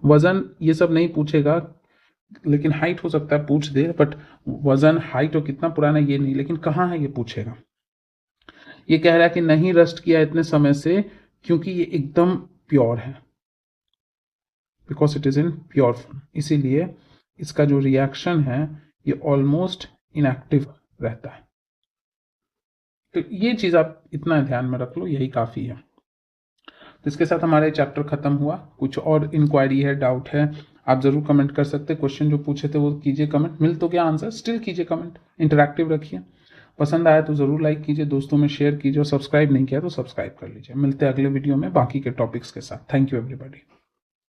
वजन ये सब नहीं पूछेगा, लेकिन हाइट हो सकता है पूछ दे, बट वजन, हाइट और कितना पुराना ये नहीं, लेकिन कहाँ है ये पूछेगा। ये कह रहा है कि नहीं रस्ट किया इतने समय से, क्योंकि ये एकदम प्योर है, because it is in pure form, इसीलिए इसका जो रिएक्शन है ये ऑलमोस्ट इनएक्टिव रहता है। तो ये चीज आप इतना ध्यान में रख लो, यही काफी है। तो इसके साथ हमारा चैप्टर खत्म हुआ। कुछ और इंक्वायरी है, डाउट है, आप जरूर कमेंट कर सकते हैं। क्वेश्चन जो पूछे थे वो कीजिए कमेंट, मिल तो गया आंसर, स्टिल कीजिए कमेंट, इंटरैक्टिव रखिए। पसंद आया तो जरूर लाइक कीजिए, दोस्तों में शेयर कीजिए, और सब्सक्राइब नहीं किया तो सब्सक्राइब कर लीजिए। मिलते हैं अगले वीडियो में बाकी के टॉपिक्स के साथ। Thank you everybody.